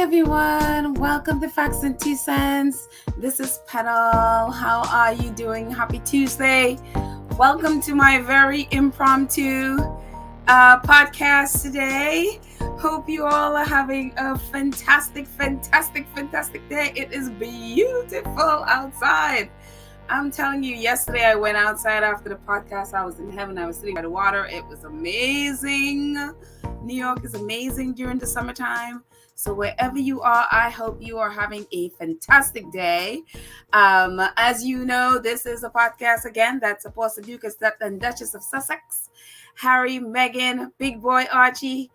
everyone, welcome to Facts and Two Cents. This is Petal. How are you doing? Happy Tuesday. Welcome to my very impromptu podcast today. Hope you all are having a fantastic day. It is beautiful outside. I'm telling you, yesterday I went outside after the podcast. I was in heaven. I was sitting by the water. It was amazing. New York is amazing during the summertime. So wherever you are, I hope you are having a fantastic day. As you know, this is a podcast again that supports the Duke and Duchess of Sussex, Harry, Meghan, Big Boy Archie,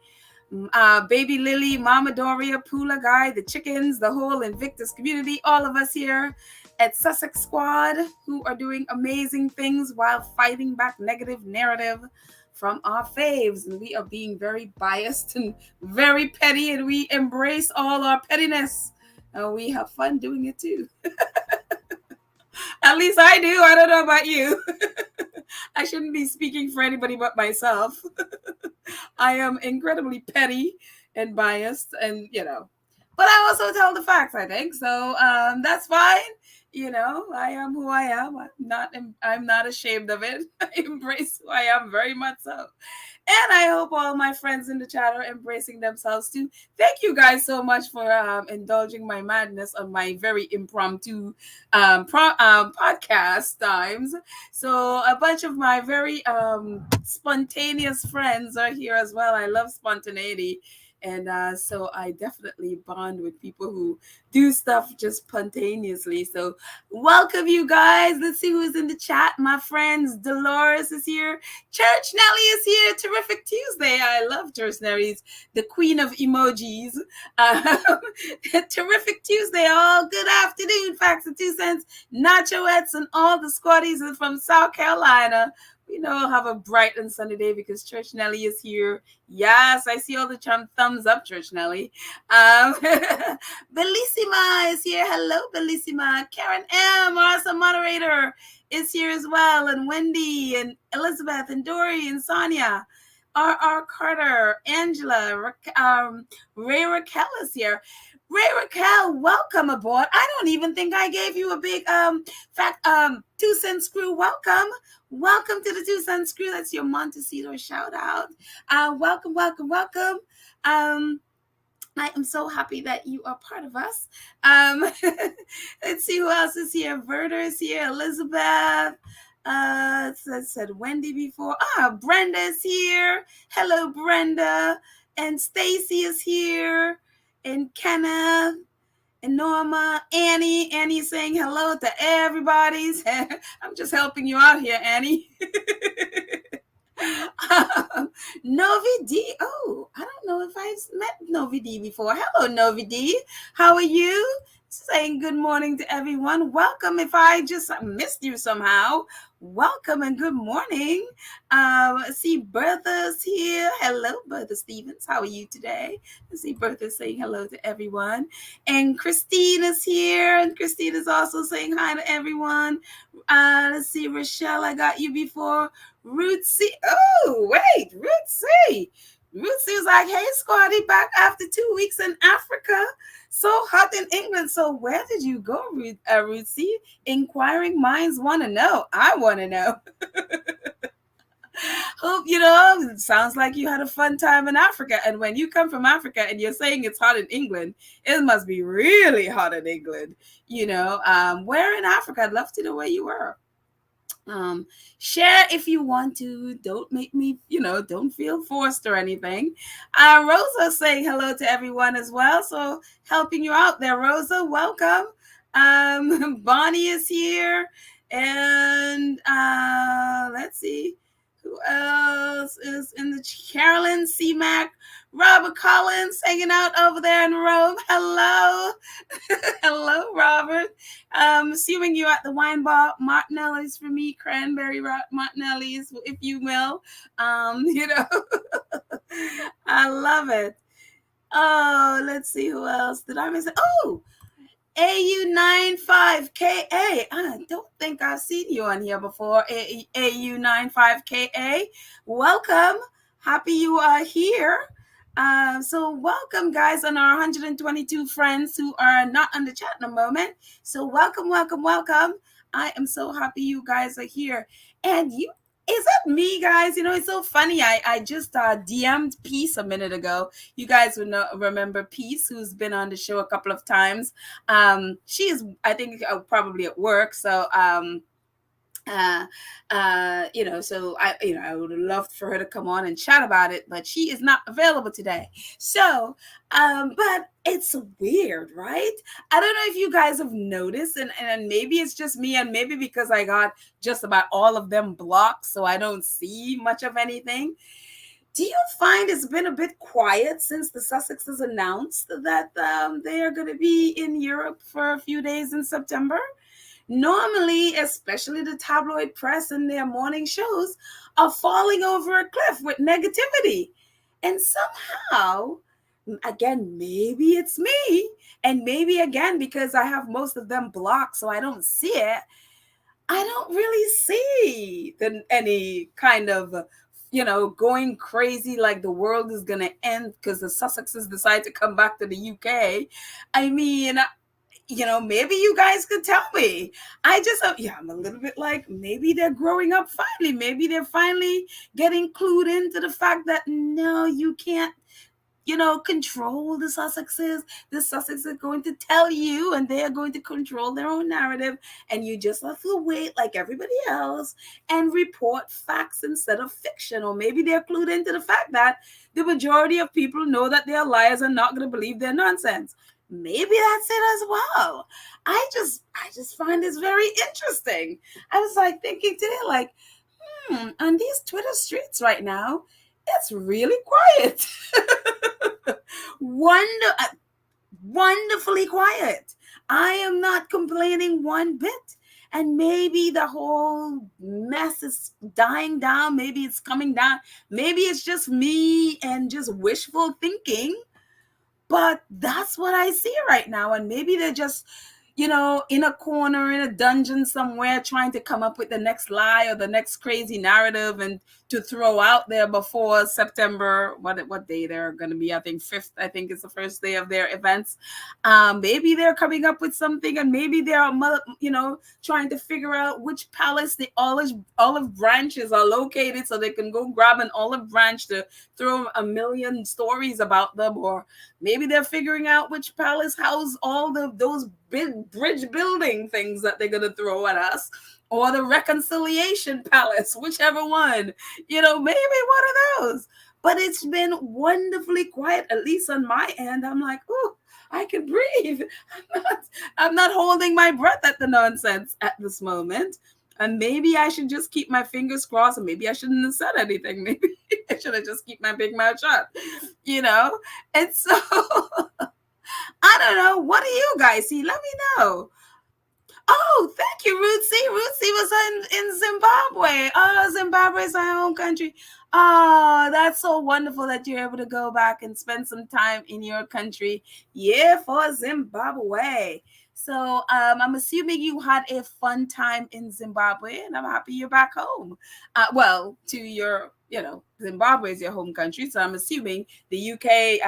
Baby Lily, Mama Doria, Pula Guy, the chickens, the whole Invictus community, all of us here at Sussex Squad who are doing amazing things while fighting back negative narrative from our faves. And we are being very biased and very petty, and we embrace all our pettiness. And we have fun doing it too. At least I do. I don't know about you. I shouldn't be speaking for anybody but myself. I am incredibly petty and biased, and but I also tell the facts, I think. So that's fine. I am who I am. I'm not ashamed of it. I embrace who I am very much so. And I hope all my friends in the chat are embracing themselves too. Thank you guys so much for indulging my madness on my very impromptu podcast times. So a bunch of my very spontaneous friends are here as well. I love spontaneity. And so I definitely bond with people who do stuff just spontaneously. So welcome, you guys. Let's see who's in the chat. My friends, Dolores is here. Church Nelly is here. Terrific Tuesday. I love Church Nelly's the queen of emojis. Terrific Tuesday. All good afternoon. Facts and Two Cents. Nachoettes and all the squaddies from South Carolina. Have a bright and sunny day because Church Nelly is here. Yes, I see all the thumbs up, Church Nelly. Bellissima is here. Hello, Bellissima. Karen M, awesome moderator, is here as well. And Wendy and Elizabeth and Dory and Sonia. R.R. Carter, Angela, Ray Raquel is here. Ray Raquel, welcome aboard. I don't even think I gave you a big 2 cent screw welcome. Welcome to the 2 cent screw. That's your Montecito shout out. Welcome. I am so happy that you are part of us. Let's see who else is here. Verder is here. Elizabeth. I said Wendy before. Brenda is here. Hello, Brenda. And Stacy is here. And Kenneth. And Norma, Annie saying hello to everybody. I'm just helping you out here, Annie. Novi D. Oh, I don't know if I've met Novi D before. Hello, Novi D. How are you? Saying good morning to everyone. Welcome. If I just missed you somehow, welcome and good morning. See Bertha's here. Hello, Bertha Stevens. How are you today? I see Bertha saying hello to everyone. And Christine is here. And Christine is also saying hi to everyone. Let's see, Rochelle, I got you before. Ruth C. Oh, wait, Ruth C. Ruth C was like, hey, Squatty, back after 2 weeks in Africa. So hot in England. So where did you go, Ruth C? Inquiring minds want to know. I want to know. Hope, it sounds like you had a fun time in Africa. And when you come from Africa and you're saying it's hot in England, it must be really hot in England. Where in Africa? I'd love to know where you were. Share if you want to. Don't make me, don't feel forced or anything. Rosa saying hello to everyone as well. So helping you out there, Rosa. Welcome. Bonnie is here. And let's see. Who else is in the Carolyn C-Mac? Robert Collins hanging out over there in Rome. Hello. Hello, Robert. Assuming you're at the wine bar. Martinelli's for me. Cranberry Martinelli's, if you will. I love it. Oh, let's see who else. Did I miss it? Oh, AU95KA. I don't think I've seen you on here before. AU95KA. Welcome. Happy you are here. So welcome, guys, and our 122 friends who are not on the chat in a moment. So welcome, welcome, welcome. I am so happy you guys are here. And you, is it me, guys? You know, it's so funny. I just DM'd Peace a minute ago. You guys would remember Peace, who's been on the show a couple of times. She is, I think, probably at work. So so I would have loved for her to come on and chat about it, but she is not available today. So but it's weird, right? I don't know if you guys have noticed, and maybe it's just me, and maybe because I got just about all of them blocked, so I don't see much of anything. Do you find it's been a bit quiet since the Sussexes announced that they are going to be in Europe for a few days in September? Normally, especially the tabloid press and their morning shows, are falling over a cliff with negativity. And somehow, again, maybe it's me, and maybe again, because I have most of them blocked, so I don't see it. I don't really see any kind of, going crazy like the world is going to end because the Sussexes decide to come back to the UK. I mean, maybe you guys could tell me. I'm a little bit like, maybe they're growing up finally. Maybe they're finally getting clued into the fact that no, you can't, control the Sussexes. The Sussexes are going to tell you, and they are going to control their own narrative. And you just have to wait like everybody else and report facts instead of fiction. Or maybe they're clued into the fact that the majority of people know that they're liars and not going to believe their nonsense. Maybe that's it as well. I just find this very interesting. I was like thinking today, like, on these Twitter streets right now, it's really quiet. Wonderfully quiet. I am not complaining one bit. And maybe the whole mess is dying down. Maybe it's coming down. Maybe it's just me and just wishful thinking. But that's what I see right now. And maybe they're just, in a corner, in a dungeon somewhere, trying to come up with the next lie or the next crazy narrative and to throw out there before September, what day they're going to be. I think 5th, I think is the first day of their events. Maybe they're coming up with something, and maybe they're, trying to figure out which palace the olive branches are located so they can go grab an olive branch to throw a million stories about them. Or maybe they're figuring out which palace house all those big bridge building things that they're going to throw at us, or the Reconciliation Palace, whichever one, maybe one of those. But it's been wonderfully quiet, at least on my end. I'm like, oh, I can breathe. I'm not holding my breath at the nonsense at this moment. And maybe I should just keep my fingers crossed, and maybe I shouldn't have said anything. Maybe I should have just keep my big mouth shut, And so I don't know. What do you guys see? Let me know. Oh, thank you, Rootsy. Rootsy was in Zimbabwe. Oh, Zimbabwe is our home country. Oh, that's so wonderful that you're able to go back and spend some time in your country. Yeah, for Zimbabwe. So I'm assuming you had a fun time in Zimbabwe, and I'm happy you're back home. To your, Zimbabwe is your home country. So I'm assuming the UK,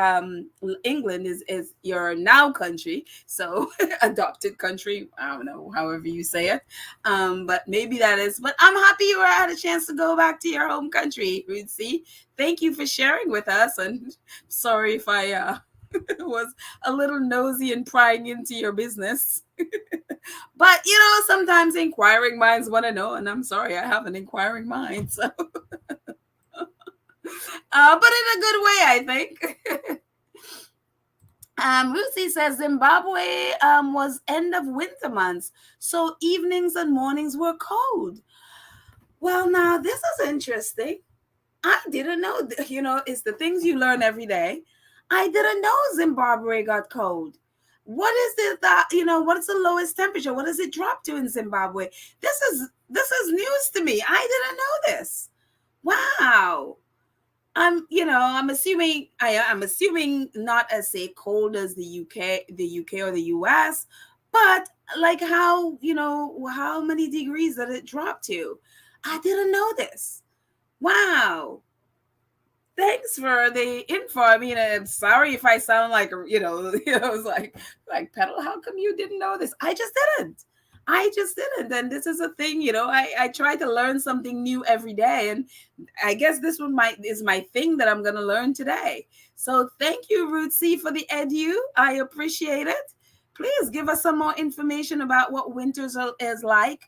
England is your now country. So adopted country. I don't know, however you say it. But maybe that is. But I'm happy you had a chance to go back to your home country, Ruthie. Thank you for sharing with us. And sorry if I was a little nosy and prying into your business. But, sometimes inquiring minds want to know. And I'm sorry, I have an inquiring mind. So. But in a good way, I think. Lucy says Zimbabwe was end of winter months, so evenings and mornings were cold. Well, now this is interesting. I didn't know. It's the things you learn every day. I didn't know Zimbabwe got cold. What is it that what is the lowest temperature? What does it drop to in Zimbabwe? This is news to me. I didn't know this. Wow. I'm assuming not as say cold as the UK or the US, but like how many degrees did it drop to? I didn't know this. Wow. thanks for the info. I mean, I'm sorry if I sound like, it's like Petal, how come you didn't know this? I just didn't. And this is a thing, I try to learn something new every day. And I guess this one is my thing that I'm going to learn today. So thank you, Ruth C, for the edu. I appreciate it. Please give us some more information about what winters is like.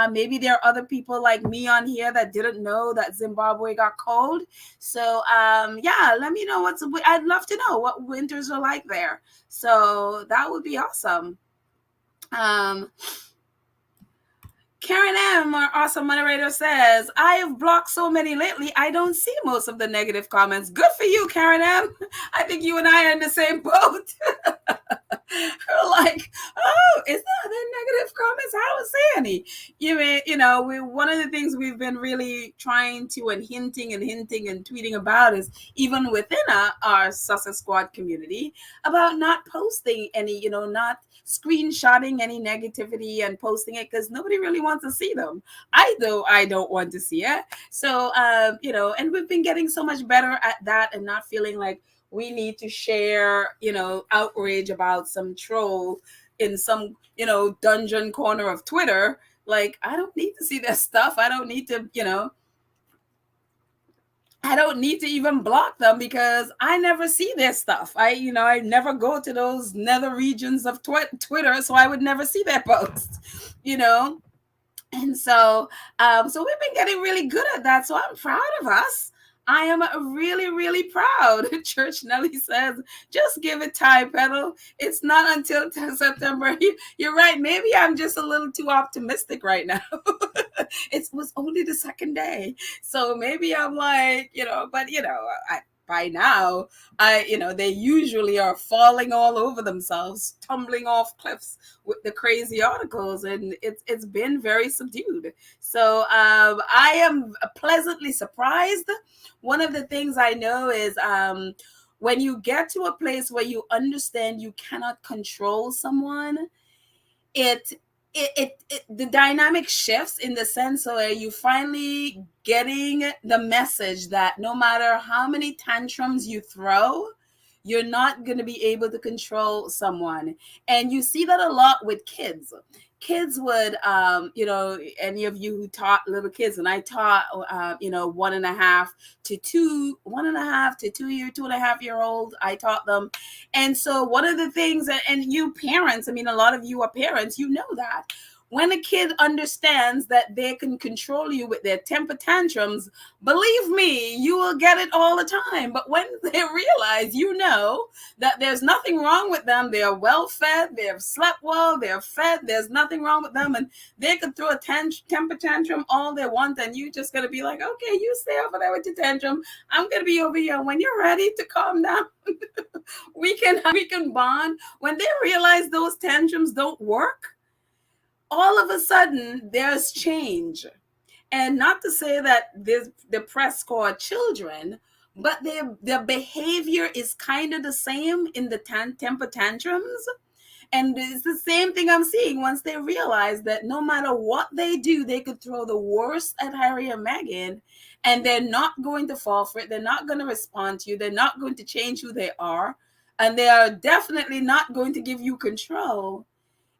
Maybe there are other people like me on here that didn't know that Zimbabwe got cold. So yeah, let me know I'd love to know what winters are like there. So that would be awesome. Karen M, our awesome moderator, says, I have blocked so many lately, I don't see most of the negative comments. Good for you, Karen M. I think you and I are in the same boat. We're like, oh, is there negative comments? I don't see any. One of the things we've been really trying to and hinting and tweeting about is even within our Sussex Squad community about not posting any, not screenshotting any negativity and posting it because nobody really wants to see them. I don't want to see it. So, and we've been getting so much better at that and not feeling like we need to share, outrage about some troll in some, dungeon corner of Twitter. Like, I don't need to see that stuff. I don't need to, I don't need to even block them because I never see their stuff. I never go to those nether regions of Twitter, so I would never see their posts, And so, so we've been getting really good at that. So I'm proud of us. I am really, really proud. Church Nelly says, just give it time, Petal. It's not until September. You're right. Maybe I'm just a little too optimistic right now. It was only the second day. So maybe I'm like, but by now, they usually are falling all over themselves, tumbling off cliffs with the crazy articles, and it's been very subdued. So I am pleasantly surprised. One of the things I know is when you get to a place where you understand you cannot control someone, the dynamic shifts in the sense where you finally getting the message that no matter how many tantrums you throw, you're not going to be able to control someone. And you see that a lot with kids. Kids would, any of you who taught little kids, and I taught, 1.5 to 2, 1.5 to 2 year, 2.5-year-old, I taught them. And so one of the things, and you parents, a lot of you are parents, you know that. When a kid understands that they can control you with their temper tantrums, believe me, you will get it all the time. But when they realize, that there's nothing wrong with them, they're well fed, they've slept well, they're fed, there's nothing wrong with them, and they could throw a temper tantrum all they want, and you just going to be like, okay, you stay over there with your tantrum. I'm going to be over here. When you're ready to calm down, we can bond. When they realize those tantrums don't work, all of a sudden there's change. And not to say that the press score children, but their behavior is kind of the same in the temper tantrums. And it's the same thing I'm seeing once they realize that no matter what they do, they could throw the worst at Harry and Meghan, and they're not going to fall for it. They're not going to respond to you. They're not going to change who they are. And they are definitely not going to give you control.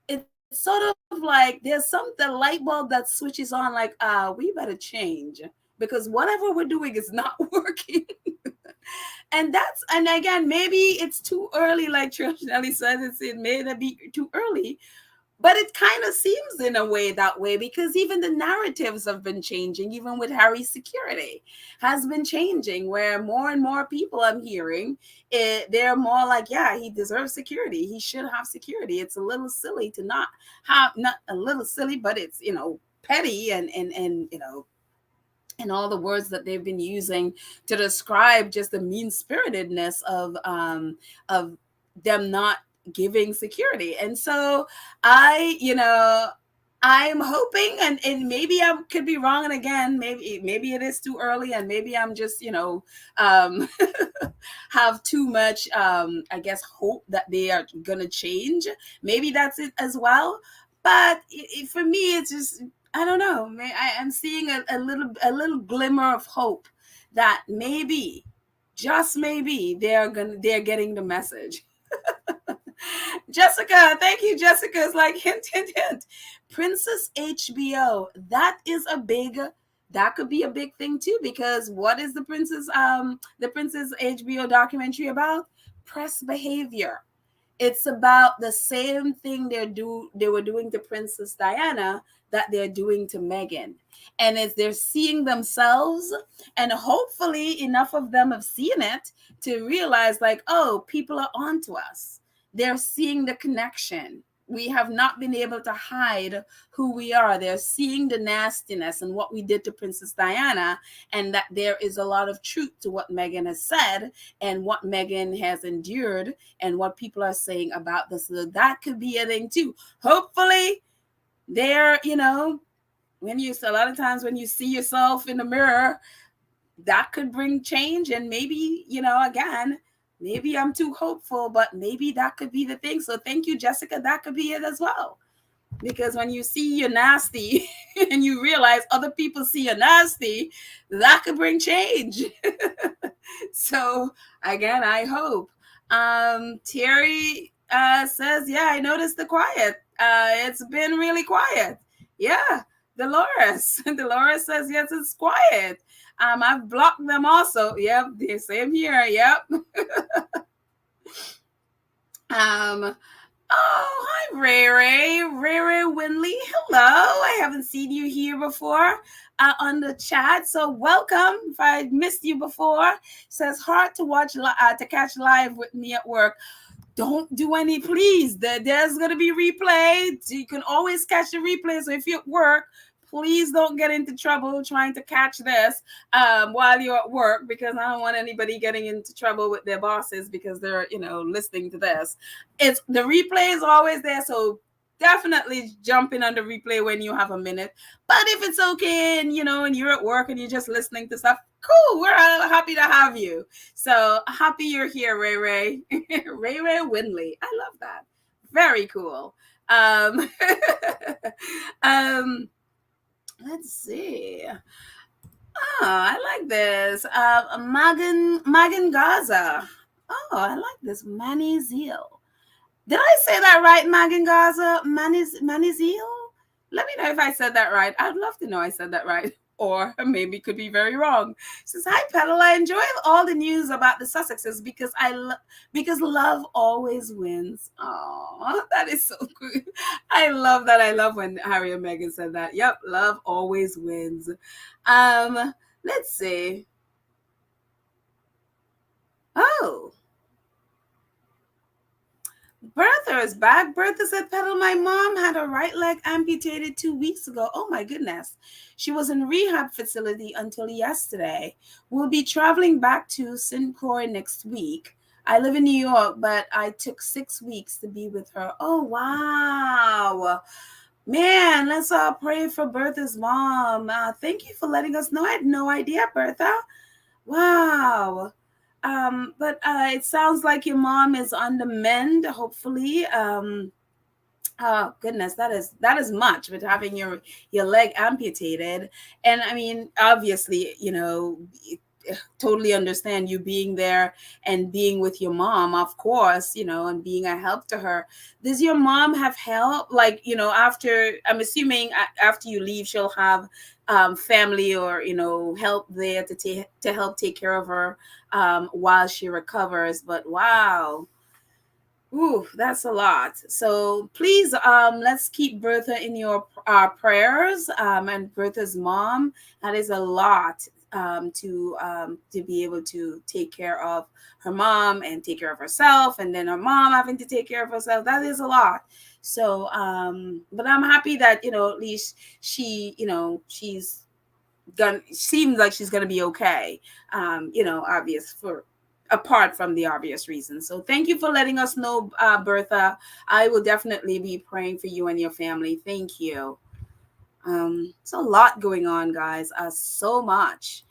It's sort of like there's the light bulb that switches on, like, we better change because whatever we're doing is not working. And again, maybe it's too early, like Trish Nelly said, it may not be too early, but it kind of seems in a way that way because even the narratives have been changing. Even with Harry's security has been changing, where more and more people I'm hearing, they're more like, yeah, he deserves security. He should have security. It's a little silly to not a little silly, but it's, petty and and all the words that they've been using to describe just the mean-spiritedness of them not giving security. And so I'm hoping, and maybe I could be wrong, and again, maybe it is too early, and maybe I'm just have too much I guess hope that they are gonna change. Maybe that's it as well. But for me, it's just, I don't know. I'm seeing a little glimmer of hope that maybe just maybe they're getting the message. Jessica, thank you, Jessica. It's like hint, hint, hint. Princess HBO. That could be a big thing too, because what is the Princess HBO documentary about? Press behavior. It's about the same thing they were doing to Princess Diana that they're doing to Meghan. And as they're seeing themselves, and hopefully enough of them have seen it to realize, like, oh, people are onto us. They're seeing the connection. We have not been able to hide who we are. They're seeing the nastiness and what we did to Princess Diana, and that there is a lot of truth to what Meghan has said and what Meghan has endured and what people are saying about this. So that could be a thing too. Hopefully, there, a lot of times when you see yourself in the mirror, that could bring change. And maybe, again, maybe I'm too hopeful, but maybe that could be the thing. So thank you, Jessica. That could be it as well. Because when you see you're nasty and you realize other people see you're nasty, that could bring change. So again, I hope. Terry says, yeah, I noticed the quiet. It's been really quiet. Yeah. Dolores says, yes, it's quiet. I've blocked them also. Yep, the same here. Yep. Oh, hi, Ray Ray Winley. Hello. I haven't seen you here before on the chat, so welcome. If I missed you before, it says hard to watch to catch live with me at work. Don't do any, please. There's gonna be replay. So you can always catch the replay. So if you're at work, please don't get into trouble trying to catch this while you're at work, because I don't want anybody getting into trouble with their bosses because they're, listening to this. It's the replay is always there, so definitely jump in on the replay when you have a minute. But if it's okay and and you're at work and you're just listening to stuff, cool. We're happy to have you. So happy you're here, Ray Ray. Ray Ray Winley. I love that. Very cool. Let's see. Oh, I like this. Magan Gaza. Oh, I like this. Manny Zeal. Did I say that right, Magan Gaza? Manny Zeal? Let me know if I said that right. I'd love to know I said that right. Or maybe could be very wrong. It says, hi, Pedal. I enjoy all the news about the Sussexes because love always wins. Oh, that is so good. I love that. I love when Harry and Meghan said that. Yep, love always wins. Let's see. Oh. Bertha is back. Bertha said, Pedal, my mom had her right leg amputated 2 weeks ago. Oh my goodness. She was in rehab facility until yesterday. We'll be traveling back to St. Croix next week. I live in New York, but I took 6 weeks to be with her. Oh, wow. Man, let's all pray for Bertha's mom. Thank you for letting us know. I had no idea, Bertha. Wow. But it sounds like your mom is on the mend, hopefully. Oh goodness, that is much with having your leg amputated. And I mean, obviously, totally understand you being there and being with your mom, of course, and being a help to her. Does your mom have help? Like, after, I'm assuming after you leave, she'll have family or, help there to help take care of her while she recovers. But wow. Ooh, that's a lot. So please, let's keep Bertha in your prayers, and Bertha's mom. That is a lot to be able to take care of her mom and take care of herself, and then her mom having to take care of herself. That is a lot. So, but I'm happy that at least she, she's seems like she's gonna be okay. Obvious for. Apart from the obvious reasons. So thank you for letting us know, Bertha. I will definitely be praying for you and your family. Thank you. It's a lot going on, guys. So much.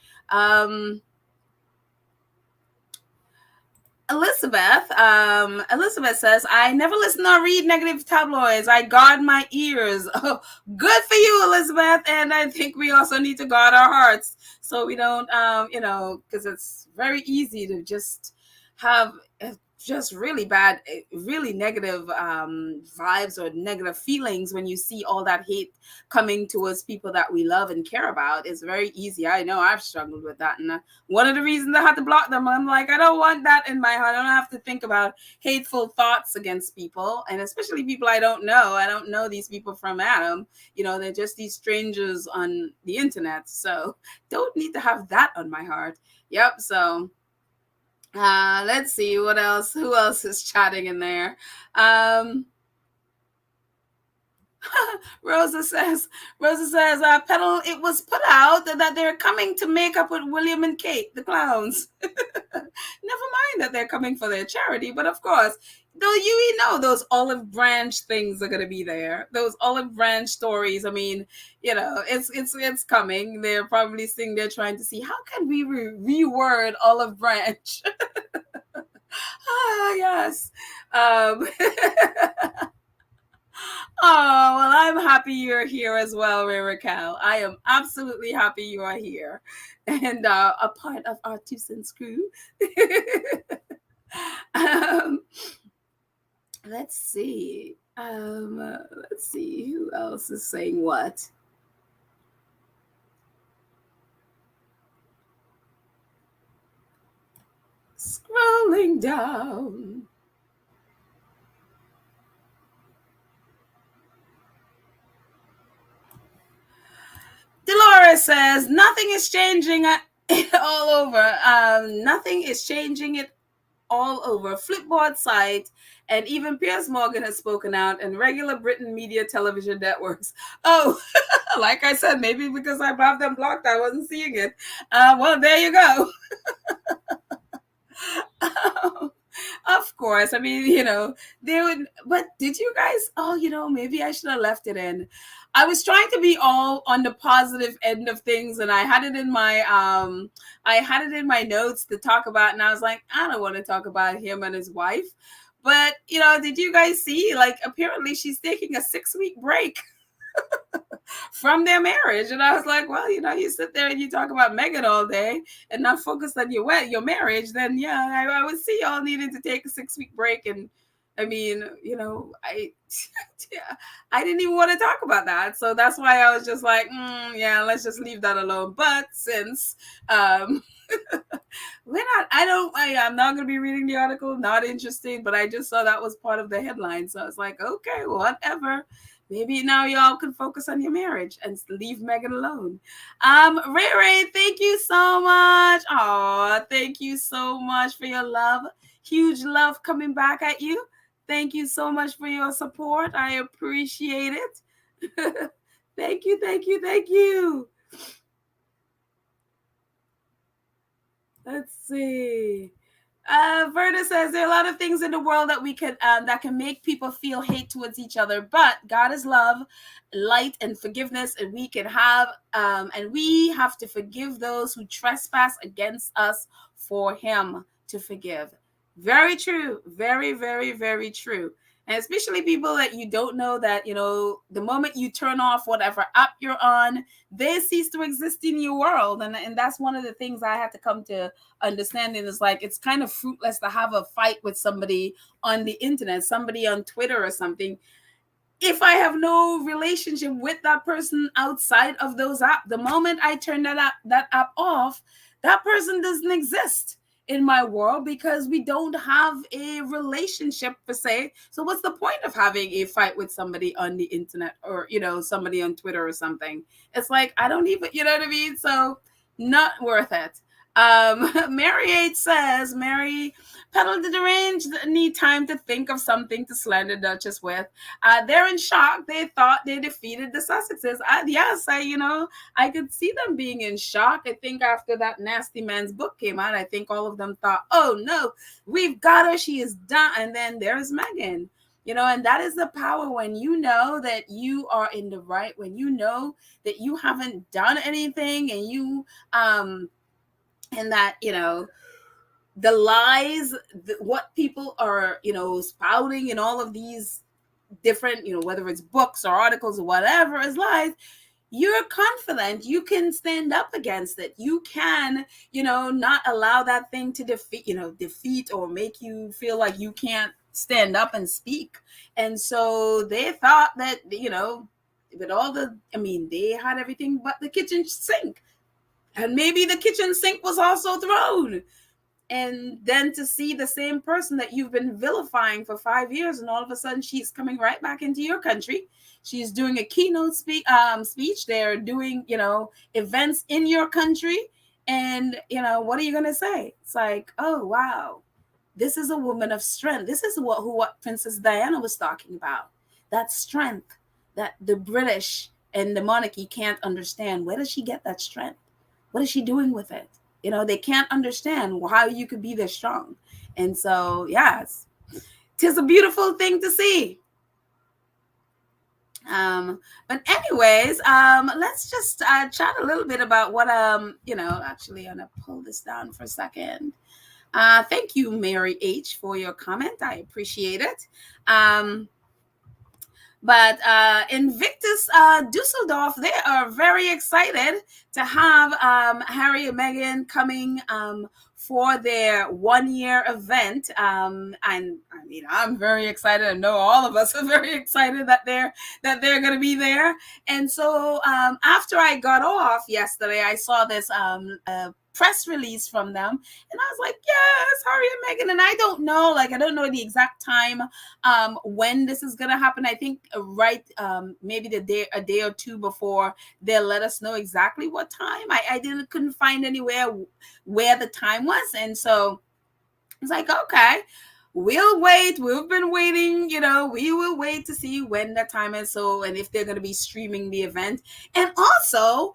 Elizabeth says, I never listen or read negative tabloids. I guard my ears. Oh, good for you, Elizabeth. And I think we also need to guard our hearts so we don't, because it's very easy to just have just really bad, really negative vibes or negative feelings when you see all that hate coming towards people that we love and care about. It's very easy. I know I've struggled with that. And one of the reasons I had to block them, I'm like, I don't want that in my heart. I don't have to think about hateful thoughts against people, and especially people I don't know. I don't know these people from Adam. They're just these strangers on the internet. So don't need to have that on my heart. Yep. So let's see what else. Who else is chatting in there? Rosa says, Petal, it was put out that they're coming to make up with William and Kate, the clowns. Never mind that they're coming for their charity, but of course, though you know those olive branch things are going to be there. Those olive branch stories. I mean, it's coming. They're probably sitting there trying to see how can we reword olive branch. Yes. Oh, well, I'm happy you're here as well, Raquel. I am absolutely happy you are here and a part of our Two Cents crew. Let's see. Let's see who else is saying what. Scrolling down. Dolores says, nothing is changing all over. Nothing is changing it all over. Flipboard site, and even Piers Morgan has spoken out, and regular Britain media television networks. Oh, like I said, maybe because I have them blocked, I wasn't seeing it. Well, there you go. Of course. I mean, they would, but did you guys, maybe I should have left it in. I was trying to be all on the positive end of things, and I had it in my notes to talk about, and I was like, I don't want to talk about him and his wife. But, did you guys see, like, apparently she's taking a 6-week break from their marriage. And I was like, well, you sit there and you talk about Meghan all day and not focus on your marriage, then yeah, I would see y'all needing to take a 6-week break. And I mean, I didn't even want to talk about that. So that's why I was just like, yeah, let's just leave that alone. But since I'm not going to be reading the article, not interested, but I just saw that was part of the headline. So I was like, okay, whatever. Maybe now y'all can focus on your marriage and leave Meghan alone. Ray, thank you so much. Oh, thank you so much for your love. Huge love coming back at you. Thank you so much for your support. I appreciate it. Thank you. Let's see. Verna says there are a lot of things in the world that we can that can make people feel hate towards each other, but God is love, light, and forgiveness, and we can have and we have to forgive those who trespass against us for Him to forgive. Very true. Very, very, very true. And especially people that you don't know, that, the moment you turn off whatever app you're on, they cease to exist in your world. And that's one of the things I had to come to understanding is like, it's kind of fruitless to have a fight with somebody on the internet, somebody on Twitter or something, if I have no relationship with that person outside of those apps. The moment I turn that app off, that person doesn't exist in my world because we don't have a relationship per se. So what's the point of having a fight with somebody on the internet or, somebody on Twitter or something? It's like, I don't even, you know what I mean? So not worth it. Mary H says, Mary, Petal, did the range need time to think of something to slander Duchess with? They're in shock. They thought they defeated the Sussexes. Yes, I could see them being in shock. I think after that Nasty Man's book came out, I think all of them thought, oh no, we've got her. She is done. And then there's Meghan. And that is the power when you know that you are in the right, when you know that you haven't done anything and you, and that, the lies, what people are, spouting in all of these different, whether it's books or articles or whatever is lies, you're confident you can stand up against it. You can, not allow that thing to defeat or make you feel like you can't stand up and speak. And so they thought that, with all they had everything but the kitchen sink. And maybe the kitchen sink was also thrown. And then to see the same person that you've been vilifying for 5 years, and all of a sudden she's coming right back into your country. She's doing a keynote speech. They're doing, events in your country. And, what are you going to say? It's like, oh, wow, this is a woman of strength. This is what Princess Diana was talking about. That strength that the British and the monarchy can't understand. Where does she get that strength? What is she doing with it? They can't understand how you could be this strong. And so, yes, tis a beautiful thing to see. But anyways, let's just chat a little bit about what, actually, I'm going to pull this down for a second. Thank you, Mary H., for your comment. I appreciate it. But Invictus Dusseldorf, they are very excited to have Harry and Meghan coming for their 1-year event. And I'm very excited. I know all of us are very excited that they're going to be there. And so after I got off yesterday, I saw this press release from them, and I was like, yes, Harry and Meghan. And I don't know the exact time when this is gonna happen. I think maybe a day or two before they'll let us know exactly what time. I couldn't find anywhere where the time was, and so it's like, okay, we'll wait. We've been waiting, we will wait to see when the time is. So, and if they're going to be streaming the event, and also,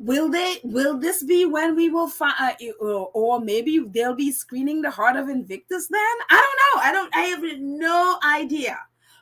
will this be when we will find, or maybe they'll be screening the Heart of Invictus then? I don't know. I have no idea.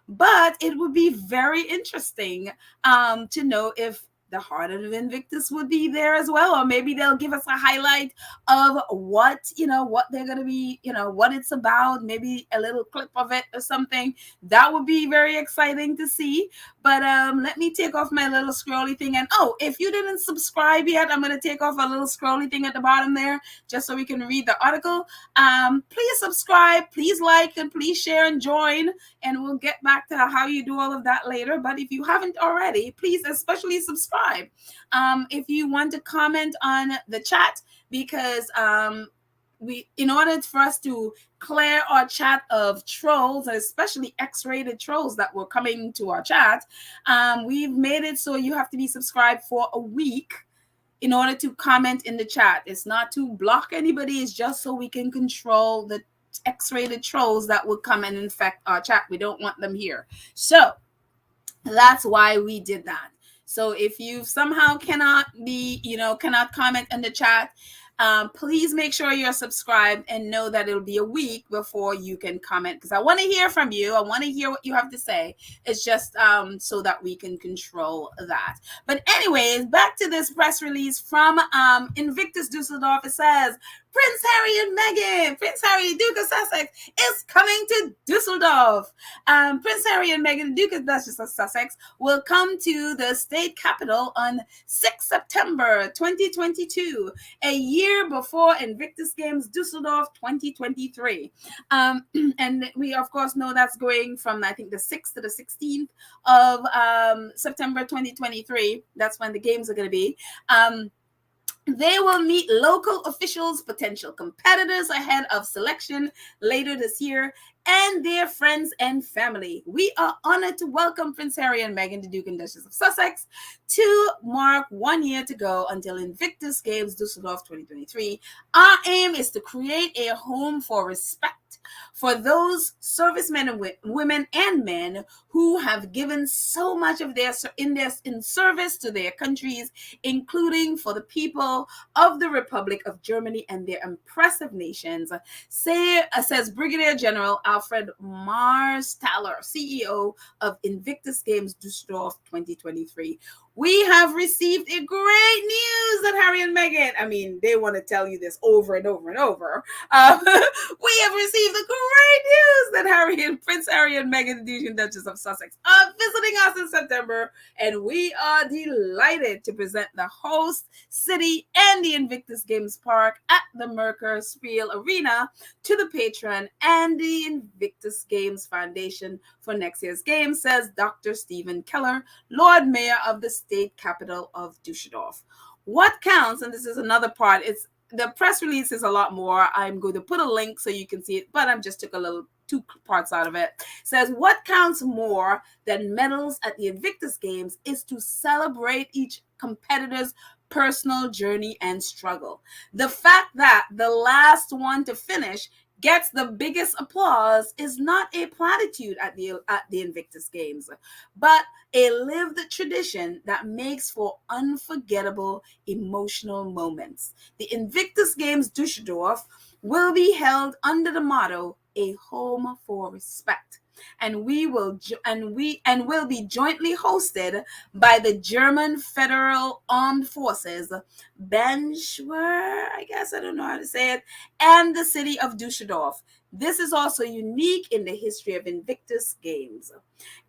But it would be very interesting to know if the Heart of Invictus would be there as well, or maybe they'll give us a highlight of what they're going to be, what it's about, maybe a little clip of it or something. That would be very exciting to see. But let me take off my little scrolly thing. And if you didn't subscribe yet, I'm going to take off a little scrolly thing at the bottom there, just so we can read the article. Please subscribe, please like, and please share and join. And we'll get back to how you do all of that later. But if you haven't already, please especially subscribe. If you want to comment on the chat, because in order for us to clear our chat of trolls, and especially X-rated trolls that were coming to our chat, we've made it so you have to be subscribed for a week in order to comment in the chat. It's not to block anybody. It's just so we can control the X-rated trolls that will come and infect our chat. We don't want them here. So that's why we did that. So if you somehow cannot comment in the chat, please make sure you're subscribed and know that it'll be a week before you can comment, because I want to hear from you. I want to hear what you have to say. It's just so that we can control that. But anyways, back to this press release from Invictus Dusseldorf. It says, Prince Harry and Meghan, Prince Harry, Duke of Sussex, is coming to Dusseldorf. Prince Harry and Meghan, Duke and Duchess of Sussex, will come to the state capital on 6 September 2022, a year before Invictus Games Dusseldorf 2023. And we, of course, know that's going from, I think, the 6th to the 16th of September 2023. That's when the games are going to be. They will meet local officials, potential competitors ahead of selection later this year, and their friends and family. We are honored to welcome Prince Harry and Meghan, the Duke and Duchess of Sussex, to mark 1 year to go until Invictus Games Dusseldorf 2023. Our aim is to create a home for respect for those servicemen and women and men who have given so much of in service to their countries, including for the people of the Republic of Germany and their impressive nations, says Brigadier General Alfred Marstaller, CEO of Invictus Games Dusseldorf 2023. we have received a great news that Harry and Meghan, I mean, they want to tell you this over and over and over. We have received the great news that Prince Harry and Meghan, the Duke and Duchess of Sussex, are visiting us in September, and we are delighted to present the host city and the Invictus Games Park at the Mercer Spiel Arena to the patron and the Invictus Games Foundation for next year's games, says Dr. Stephen Keller, Lord Mayor of the state capital of Dusseldorf. What counts, and this is another part, it's the press release is a lot more. I'm going to put a link so you can see it, but I just took a little two parts out of it. It says what counts more than medals at the Invictus Games is to celebrate each competitor's personal journey and struggle. The fact that the last one to finish gets the biggest applause is not a platitude at the Invictus Games, but a lived tradition that makes for unforgettable emotional moments. The Invictus Games Dusseldorf will be held under the motto "A Home for Respect," and will be jointly hosted by the German Federal Armed Forces, Benchwer, I guess I don't know how to say it, and the city of Dusseldorf. This is also unique in the history of Invictus Games.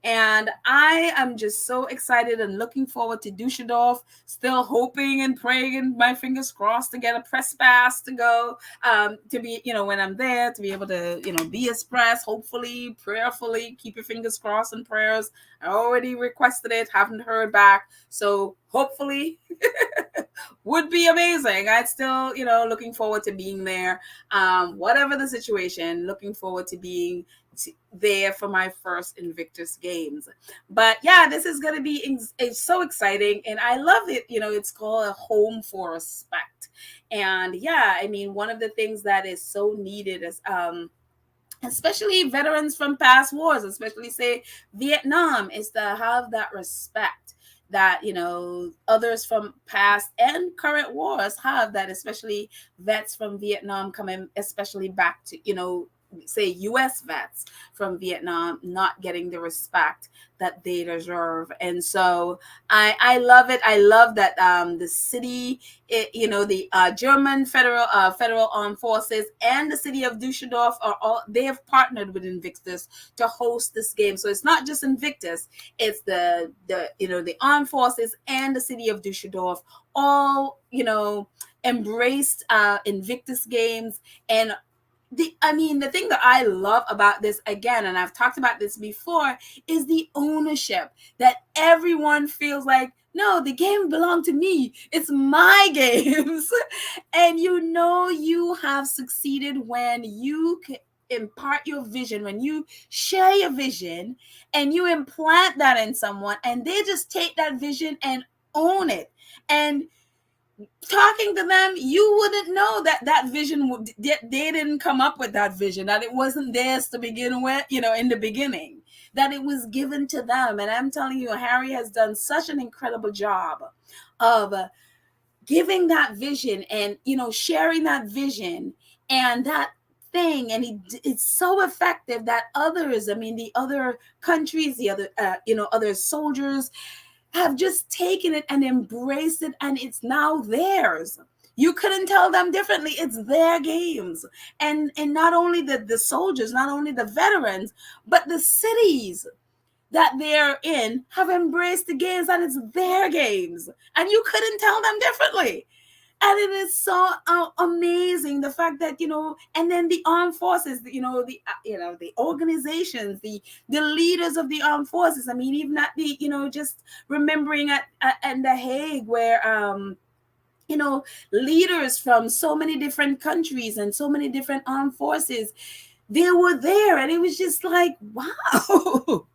And I am just so excited and looking forward to Dusseldorf, still hoping and praying and my fingers crossed to get a press pass to go, to be, when I'm there, to be able to, be expressed, hopefully, prayerfully, keep your fingers crossed and prayers. I already requested it, haven't heard back. So hopefully would be amazing. I'd still, looking forward to being there. Whatever the situation, looking forward to being there for my first Invictus Games. But yeah, this is going to be it's so exciting, and I love it. It's called A Home for Respect. And yeah, I mean, one of the things that is so needed is especially veterans from past wars, especially say Vietnam, is to have that respect that others from past and current wars have, that especially vets from Vietnam coming especially back to say U.S. vets from Vietnam not getting the respect that they deserve. And so I love it. I love that the city, the German Federal Armed Forces and the city of Dusseldorf they have partnered with Invictus to host this game. So it's not just Invictus, it's the Armed Forces and the city of Dusseldorf all embraced Invictus Games. And the thing that I love about this, again, and I've talked about this before, is the ownership, that everyone feels like, no, the game belonged to me. It's my games. And you have succeeded when you impart your vision, when you share your vision and you implant that in someone, and they just take that vision and own it. And talking to them, you wouldn't know that vision, they didn't come up with that vision, that it wasn't theirs to begin with, in the beginning, that it was given to them. And I'm telling you, Harry has done such an incredible job of giving that vision and, sharing that vision and that thing. And it's so effective that others, the other countries, the other, other soldiers have just taken it and embraced it, and it's now theirs. You couldn't tell them differently. It's their games. And not only the soldiers, not only the veterans, but the cities that they're in have embraced the games, and it's their games. And you couldn't tell them differently. And it is so amazing, the fact that, and then the armed forces, the organizations, the leaders of the armed forces. Even at the, just remembering at The Hague, where, leaders from so many different countries and so many different armed forces, they were there. And it was just like, wow.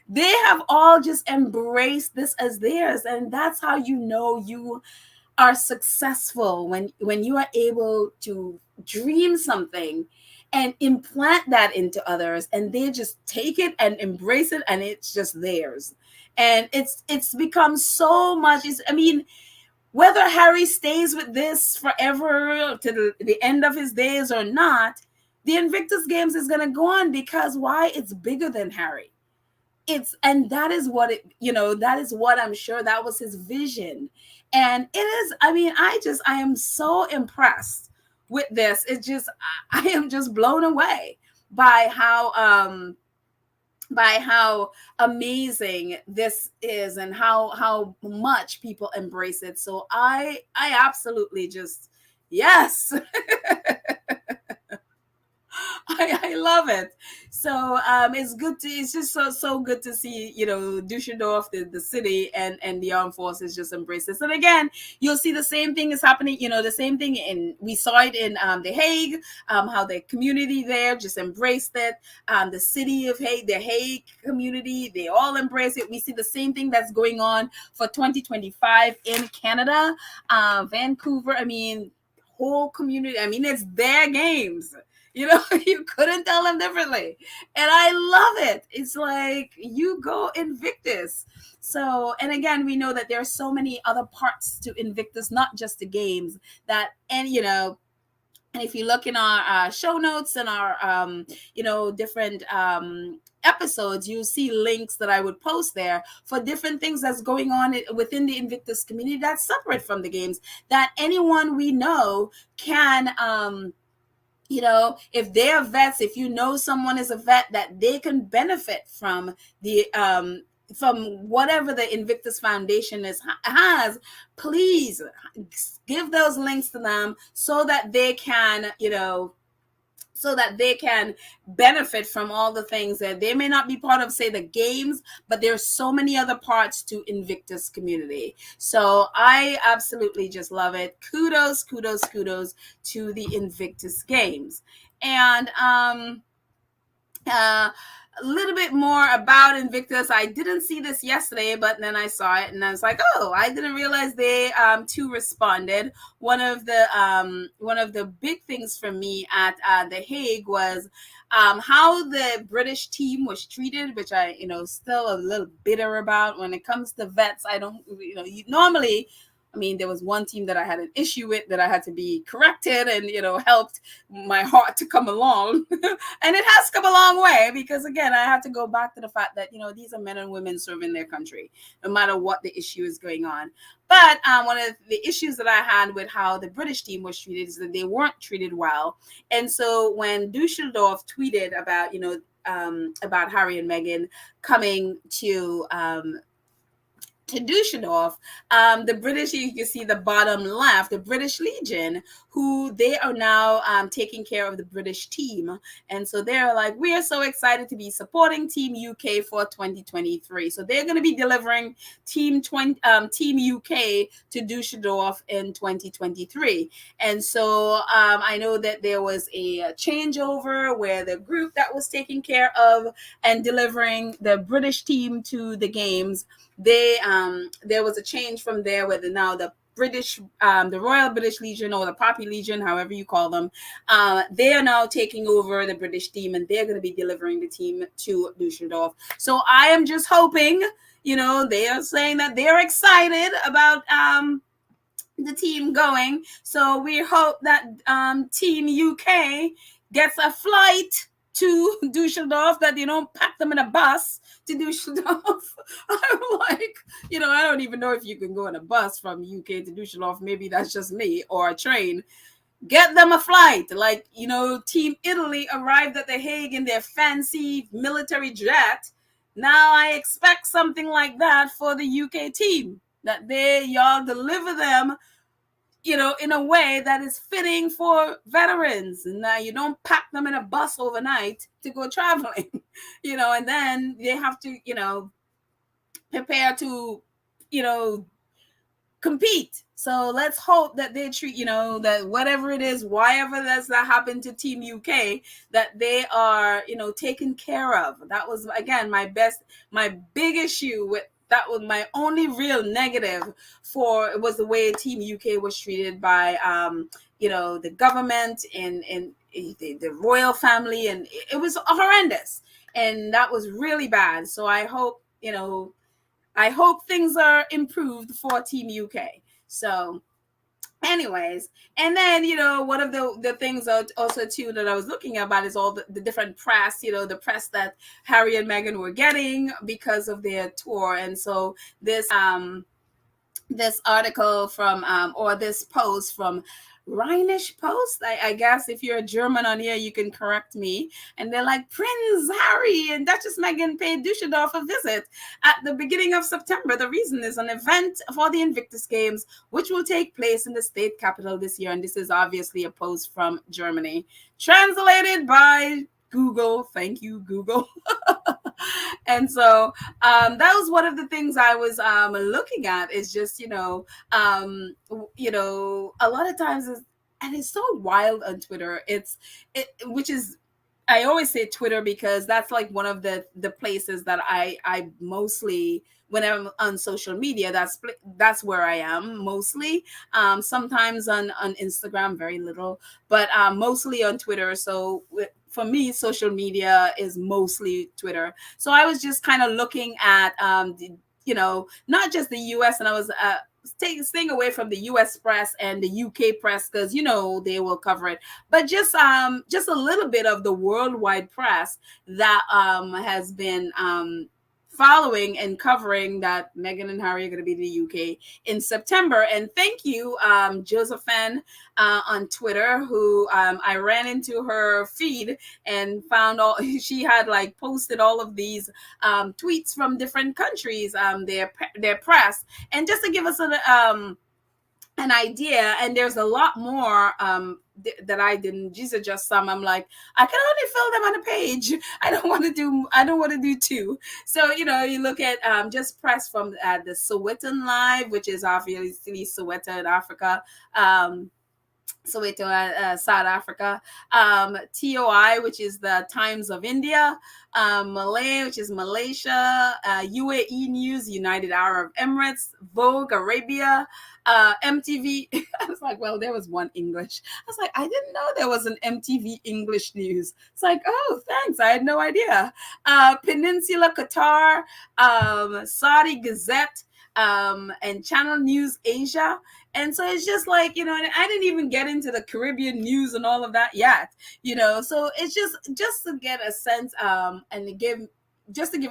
They have all just embraced this as theirs. And that's how you are successful, when you are able to dream something and implant that into others, and they just take it and embrace it, and it's just theirs. And it's become so much. Whether Harry stays with this forever to the end of his days or not, the Invictus Games is going to go on, because why? It's bigger than Harry. that is what that is what I'm sure that was his vision. And it is, I mean, I am so impressed with this. It just, I am just blown away by how amazing this is, and how much people embrace it. So I absolutely just, yes. I love it. So it's just so good to see, Dusseldorf, the city, and the armed forces just embrace this. And again, you'll see the same thing is happening, the same thing we saw it in The Hague, how the community there just embraced it. The city of Hague, the Hague community, they all embrace it. We see the same thing that's going on for 2025 in Canada, Vancouver. I mean, whole community. I mean, it's their games. You couldn't tell them differently. And I love it. It's like, you go Invictus. So, and again, we know that there are so many other parts to Invictus, not just the games and if you look in our show notes and our, different episodes, you'll see links that I would post there for different things that's going on within the Invictus community that's separate from the games, that anyone we know can, if they're vets, if someone is a vet, that they can benefit from from whatever the Invictus Foundation has, please give those links to them so that they can, benefit from all the things that they may not be part of, say, the games, but there's so many other parts to Invictus community. So I absolutely just love it. Kudos to the Invictus Games. And a little bit more about Invictus. I didn't see this yesterday, but then I saw it and I was like, oh, I didn't realize they too responded. One of the big things for me at The Hague was how the British team was treated, which I, still a little bitter about. When it comes to vets, I don't, normally, I mean, there was one team that I had an issue with that I had to be corrected and, helped my heart to come along. And it has come a long way because, again, I had to go back to the fact that, these are men and women serving their country, no matter what the issue is going on. But one of the issues that I had with how the British team was treated is that they weren't treated well. And so when Dusseldorf tweeted about, about Harry and Meghan coming to Dusseldorf, the British, you can see the bottom left, the British Legion, who they are now taking care of the British team. And so they're like, we are so excited to be supporting Team UK for 2023. So they're going to be delivering Team UK to Dusseldorf in 2023. And so I know that there was a changeover where the group that was taking care of and delivering the British team to the games, there was a change from there where now the British, the Royal British Legion, or the Poppy Legion, however you call them, they are now taking over the British team, and they're going to be delivering the team to Dusseldorf. So I am just hoping, they are saying that they're excited about the team going. So we hope that Team UK gets a flight to Dusseldorf, that they don't pack them in a bus to Dusseldorf. I'm like, I don't even know if you can go in a bus from UK to Dusseldorf. Maybe that's just me, or a train. Get them a flight. Like, Team Italy arrived at The Hague in their fancy military jet. Now I expect something like that for the UK team, that y'all deliver them, in a way that is fitting for veterans. And now you don't pack them in a bus overnight to go traveling, and then they have to, prepare to, compete. So let's hope that they treat, that whatever it is, whatever that happened to Team UK, that they are, taken care of. That was, again, my big issue with that. Was my only real negative was the way Team UK was treated by, the government and the royal family. And it was horrendous. And that was really bad. So I hope, things are improved for Team UK. So Anyways, and then one of the things also too that I was looking about is all the different press, the press that Harry and Meghan were getting because of their tour. And so this article from or this post from Rhinish Post, I guess if you're a German on here you can correct me, and they're like, Prince Harry and Duchess Meghan paid Dusseldorf a visit at the beginning of September. The reason is an event for the Invictus Games, which will take place in the state capital this year. And this is obviously a post from Germany, translated by Google. Thank you, Google. And so that was one of the things I was looking at, is just a lot of times and it's so wild on Twitter. Which is, I always say Twitter because that's like one of the places that I mostly, when I'm on social media, that's where I am mostly. Sometimes on Instagram, very little, but mostly on Twitter. So for me, social media is mostly Twitter. So I was just kind of looking at not just the US, and I was staying away from the US press and the UK press because they will cover it, but just a little bit of the worldwide press that has been following and covering that Meghan and Harry are going to be in the UK in September. And thank you, Josephine on Twitter, who I ran into her feed and found she had like posted all of these tweets from different countries, their press, and just to give us an idea. And there's a lot more that I didn't. These are just some. I'm like, I can only fill them on a page. I don't want to do two. So you look at just press from the Sowetan Live, which is obviously Soweto in Africa. Soweto, South Africa, TOI, which is the Times of India, Malay, which is Malaysia, UAE News, United Arab Emirates, Vogue, Arabia, MTV. I was like, well, there was one English. I was like, I didn't know there was an MTV English News. It's like, oh, thanks. I had no idea. Peninsula Qatar, Saudi Gazette, and Channel News Asia. And so it's just like, and I didn't even get into the Caribbean news and all of that yet, so it's just to get a sense, and to give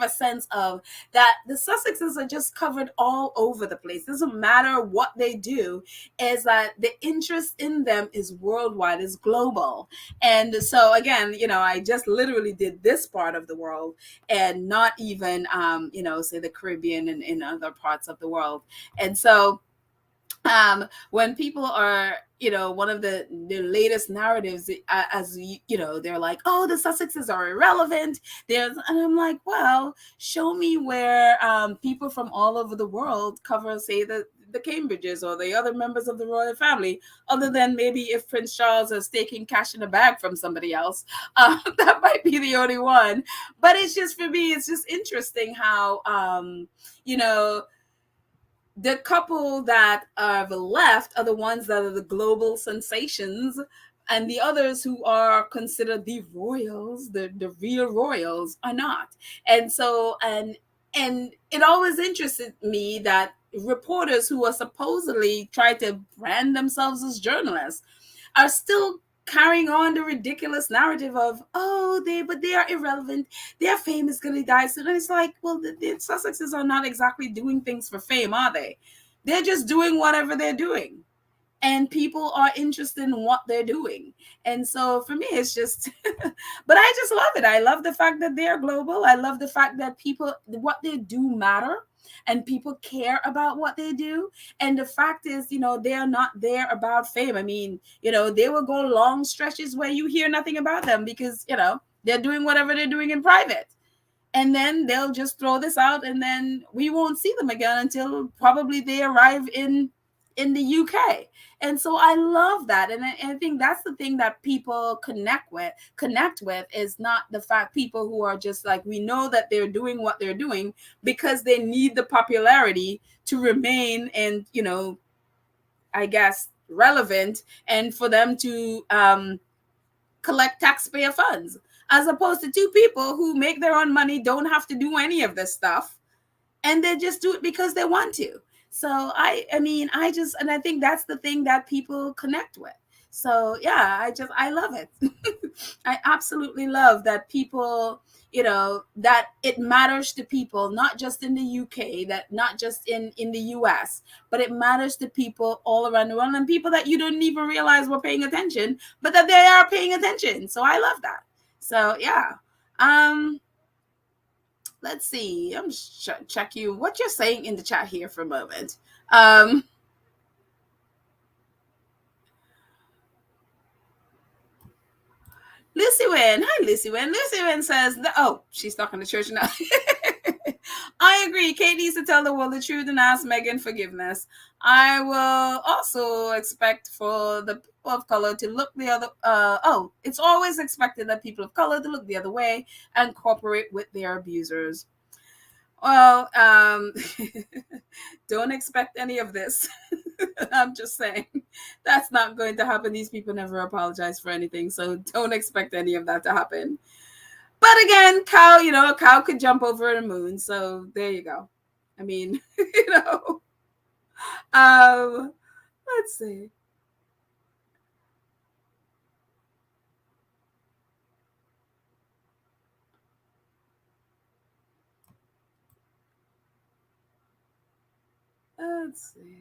a sense of that the Sussexes are just covered all over the place. Doesn't matter what they do, is that the interest in them is worldwide, is global. And so again, I just literally did this part of the world and not even, say the Caribbean and in other parts of the world. And so when people are, one of the latest narratives, as they're like, oh, the Sussexes are irrelevant. And I'm like, well, show me where people from all over the world cover, say, the Cambridges or the other members of the royal family, other than maybe if Prince Charles is taking cash in a bag from somebody else. That might be the only one. But it's just, for me, it's just interesting how, the couple that are left are the ones that are the global sensations, and the others who are considered the royals, the real royals, are not. And so, and it always interested me that reporters who are supposedly trying to brand themselves as journalists are still carrying on the ridiculous narrative of, oh, they are irrelevant, their fame is going to die soon. And it's like, well, the Sussexes are not exactly doing things for fame, are they? They're just doing whatever they're doing, and people are interested in what they're doing. And so for me, it's just but I just love it. I love the fact that they're global. I love the fact that people, what they do matter, and people care about what they do. And the fact is, they are not there about fame. I mean, they will go long stretches where you hear nothing about them because, they're doing whatever they're doing in private. And then they'll just throw this out, and then we won't see them again until probably they arrive in the UK. And so I love that. And I think that's the thing that people connect with is not the fact, people who are just like, we know that they're doing what they're doing because they need the popularity to remain and, I guess, relevant, and for them to collect taxpayer funds, as opposed to two people who make their own money, don't have to do any of this stuff, and they just do it because they want to. So I mean, and I think that's the thing that people connect with. So yeah, I love it. I absolutely love that people, that it matters to people, not just in the UK, that not just in the US, but it matters to people all around the world, and people that you don't even realize were paying attention, but that they are paying attention. So I love that. So yeah. Let's see. I'm just check you what you're saying in the chat here for a moment. Lucy Wynn. Hi, Lucy Wynn. Lucy Wynn says, oh, she's talking to church now. I agree. Kate needs to tell the world the truth and ask Meghan forgiveness. I will also expect for the people of color to look the other. It's always expected that people of color to look the other way and cooperate with their abusers. Well, don't expect any of this. I'm just saying that's not going to happen. These people never apologize for anything, so don't expect any of that to happen. But again, a cow could jump over the moon, so there you go. I mean, let's see. Let's see.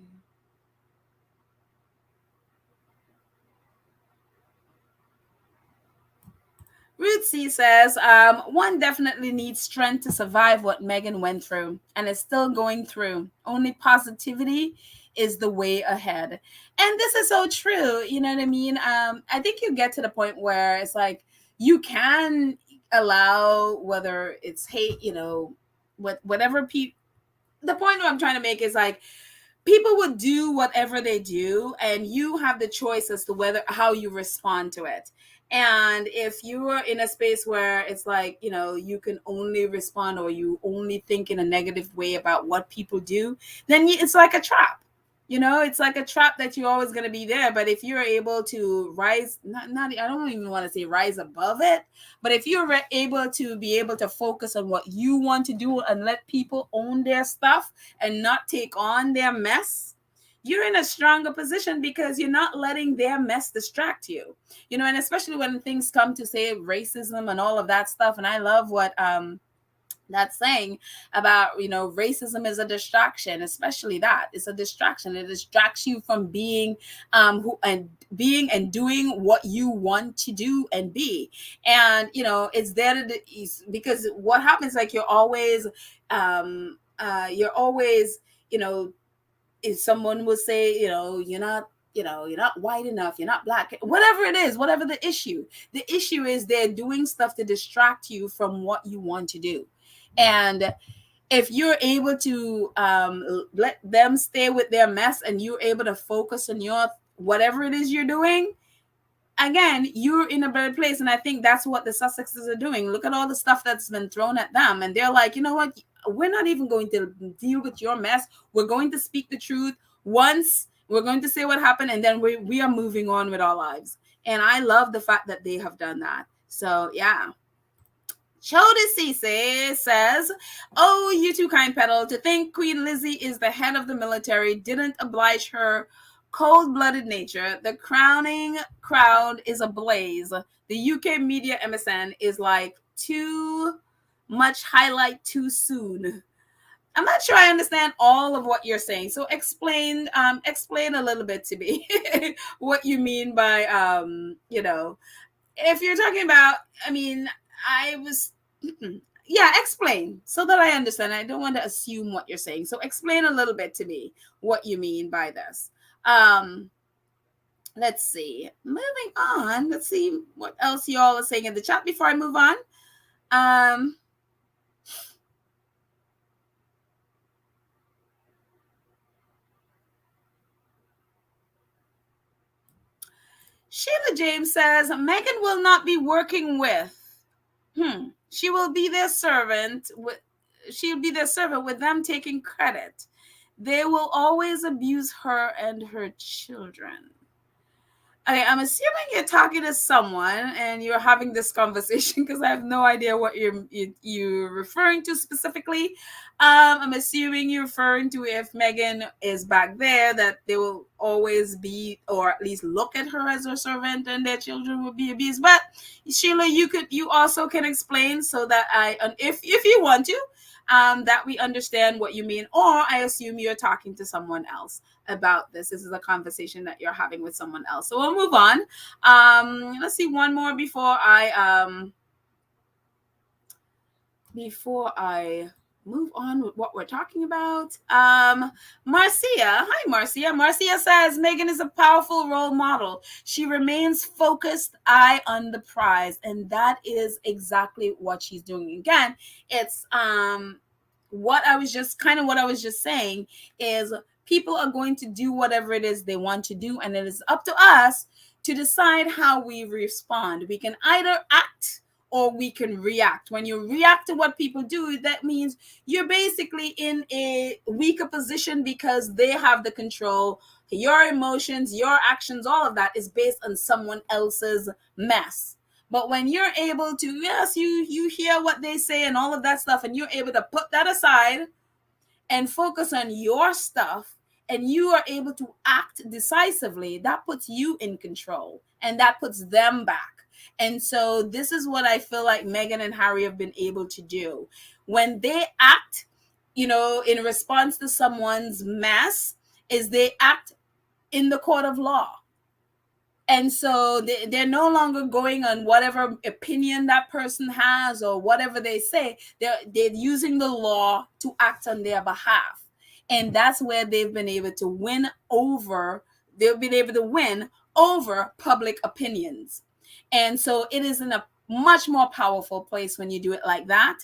Ruth C says, one definitely needs strength to survive what Meghan went through and is still going through. Only positivity is the way ahead. And this is so true. You know what I mean? I think you get to the point where it's like you can allow, whether it's hate, whatever people. The point I'm trying to make is like, people would do whatever they do, and you have the choice as to how you respond to it. And if you are in a space where it's like, you can only respond, or you only think in a negative way about what people do, then it's like a trap. It's like a trap that you're always going to be there. But if you're able to rise, not I don't even want to say rise above it, but if you're able to focus on what you want to do and let people own their stuff and not take on their mess, you're in a stronger position because you're not letting their mess distract you. And especially when things come to, say, racism and all of that stuff. And I love what that's saying about, racism is a distraction. Especially that it's a distraction. It distracts you from being being and doing what you want to do and be. And it's there because what happens, like, you're always if someone will say, you're not white enough, you're not black, whatever it is, whatever the issue is, they're doing stuff to distract you from what you want to do. And if you're able to let them stay with their mess, and you're able to focus on your whatever it is you're doing, again, you're in a better place. And I think that's what the Sussexes are doing. Look at all the stuff that's been thrown at them, and they're like, you know what, we're not even going to deal with your mess. We're going to speak the truth once. We're going to say what happened, and then we are moving on with our lives. And I love the fact that they have done that. So yeah. Charities says, oh, you too kind, Petal. To think Queen Lizzie is the head of the military didn't oblige her cold-blooded nature. The crowning crowd is ablaze. The UK media MSN is like, too much highlight too soon. I'm not sure I understand all of what you're saying. So explain a little bit to me what you mean by, if you're talking about, I mean, explain so that I understand. I don't want to assume what you're saying. So explain a little bit to me what you mean by this. Let's see. Moving on. Let's see what else y'all are saying in the chat before I move on. Sheila James says, Meghan will not be working with. She will be their servant. She'll be their servant with them taking credit. They will always abuse her and her children. I'm assuming you're talking to someone and you're having this conversation because I have no idea what you're referring to specifically. I'm assuming you're referring to if Meghan is back there, that they will always be, or at least look at her as a servant, and their children will be abused. But Sheila, you also can explain so that if you want to, that we understand what you mean. Or I assume you're talking to someone else about this. This is a conversation that you're having with someone else. So we'll move on. Let's see one more before I move on with what we're talking about. Marcia. Hi, Marcia. Marcia says Meghan is a powerful role model. She remains focused, eye on the prize. And that is exactly what she's doing. Again, it's what I was just saying is people are going to do whatever it is they want to do, and it is up to us to decide how we respond. We can either act or we can react. When you react to what people do, that means you're basically in a weaker position because they have the control. Your emotions, your actions, all of that is based on someone else's mess. But when you're able to, yes, you hear what they say and all of that stuff, and you're able to put that aside and focus on your stuff, and you are able to act decisively, that puts you in control, and that puts them back. And so this is what I feel like Meghan and Harry have been able to do. When they act, in response to someone's mess, is they act in the court of law. And so they're no longer going on whatever opinion that person has or whatever they say. They're using the law to act on their behalf. And that's where they've been able to win over. They've been able to win over public opinions. And so it is in a much more powerful place when you do it like that.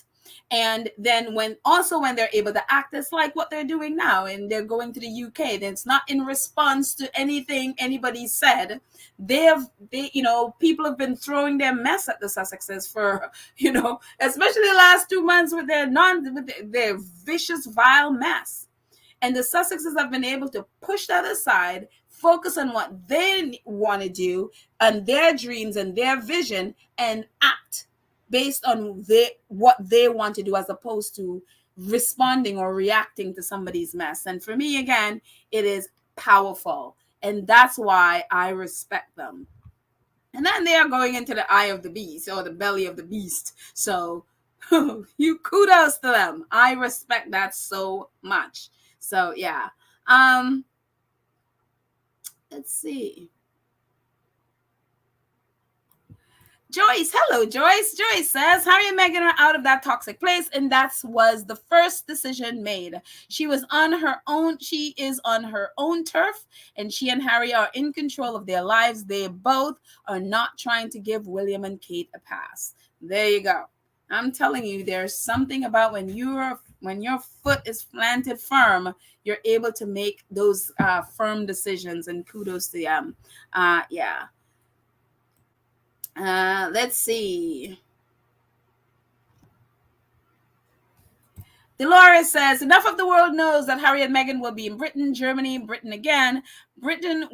And then when they're able to act, it's like what they're doing now, and they're going to the UK. It's not in response to anything anybody said. People have been throwing their mess at the Sussexes for, especially the last 2 months with their vicious, vile mess. And the Sussexes have been able to push that aside, focus on what they want to do, and their dreams and their vision, and act based on what they want to do, as opposed to responding or reacting to somebody's mess. And for me, again, it is powerful. And that's why I respect them. And then they are going into the eye of the beast, or the belly of the beast. So you kudos to them. I respect that so much. So yeah. Let's see. Joyce, hello, Joyce. Joyce says Harry and Meghan are out of that toxic place, and that was the first decision made. She is on her own turf, and she and Harry are in control of their lives. They both are not trying to give William and Kate a pass. There you go. I'm telling you, there's something about when your foot is planted firm, you're able to make those firm decisions, and kudos to them. Yeah. Let's see. Dolores says, enough of the world knows that Harry and Meghan will be in Britain, Germany, Britain again. Britain,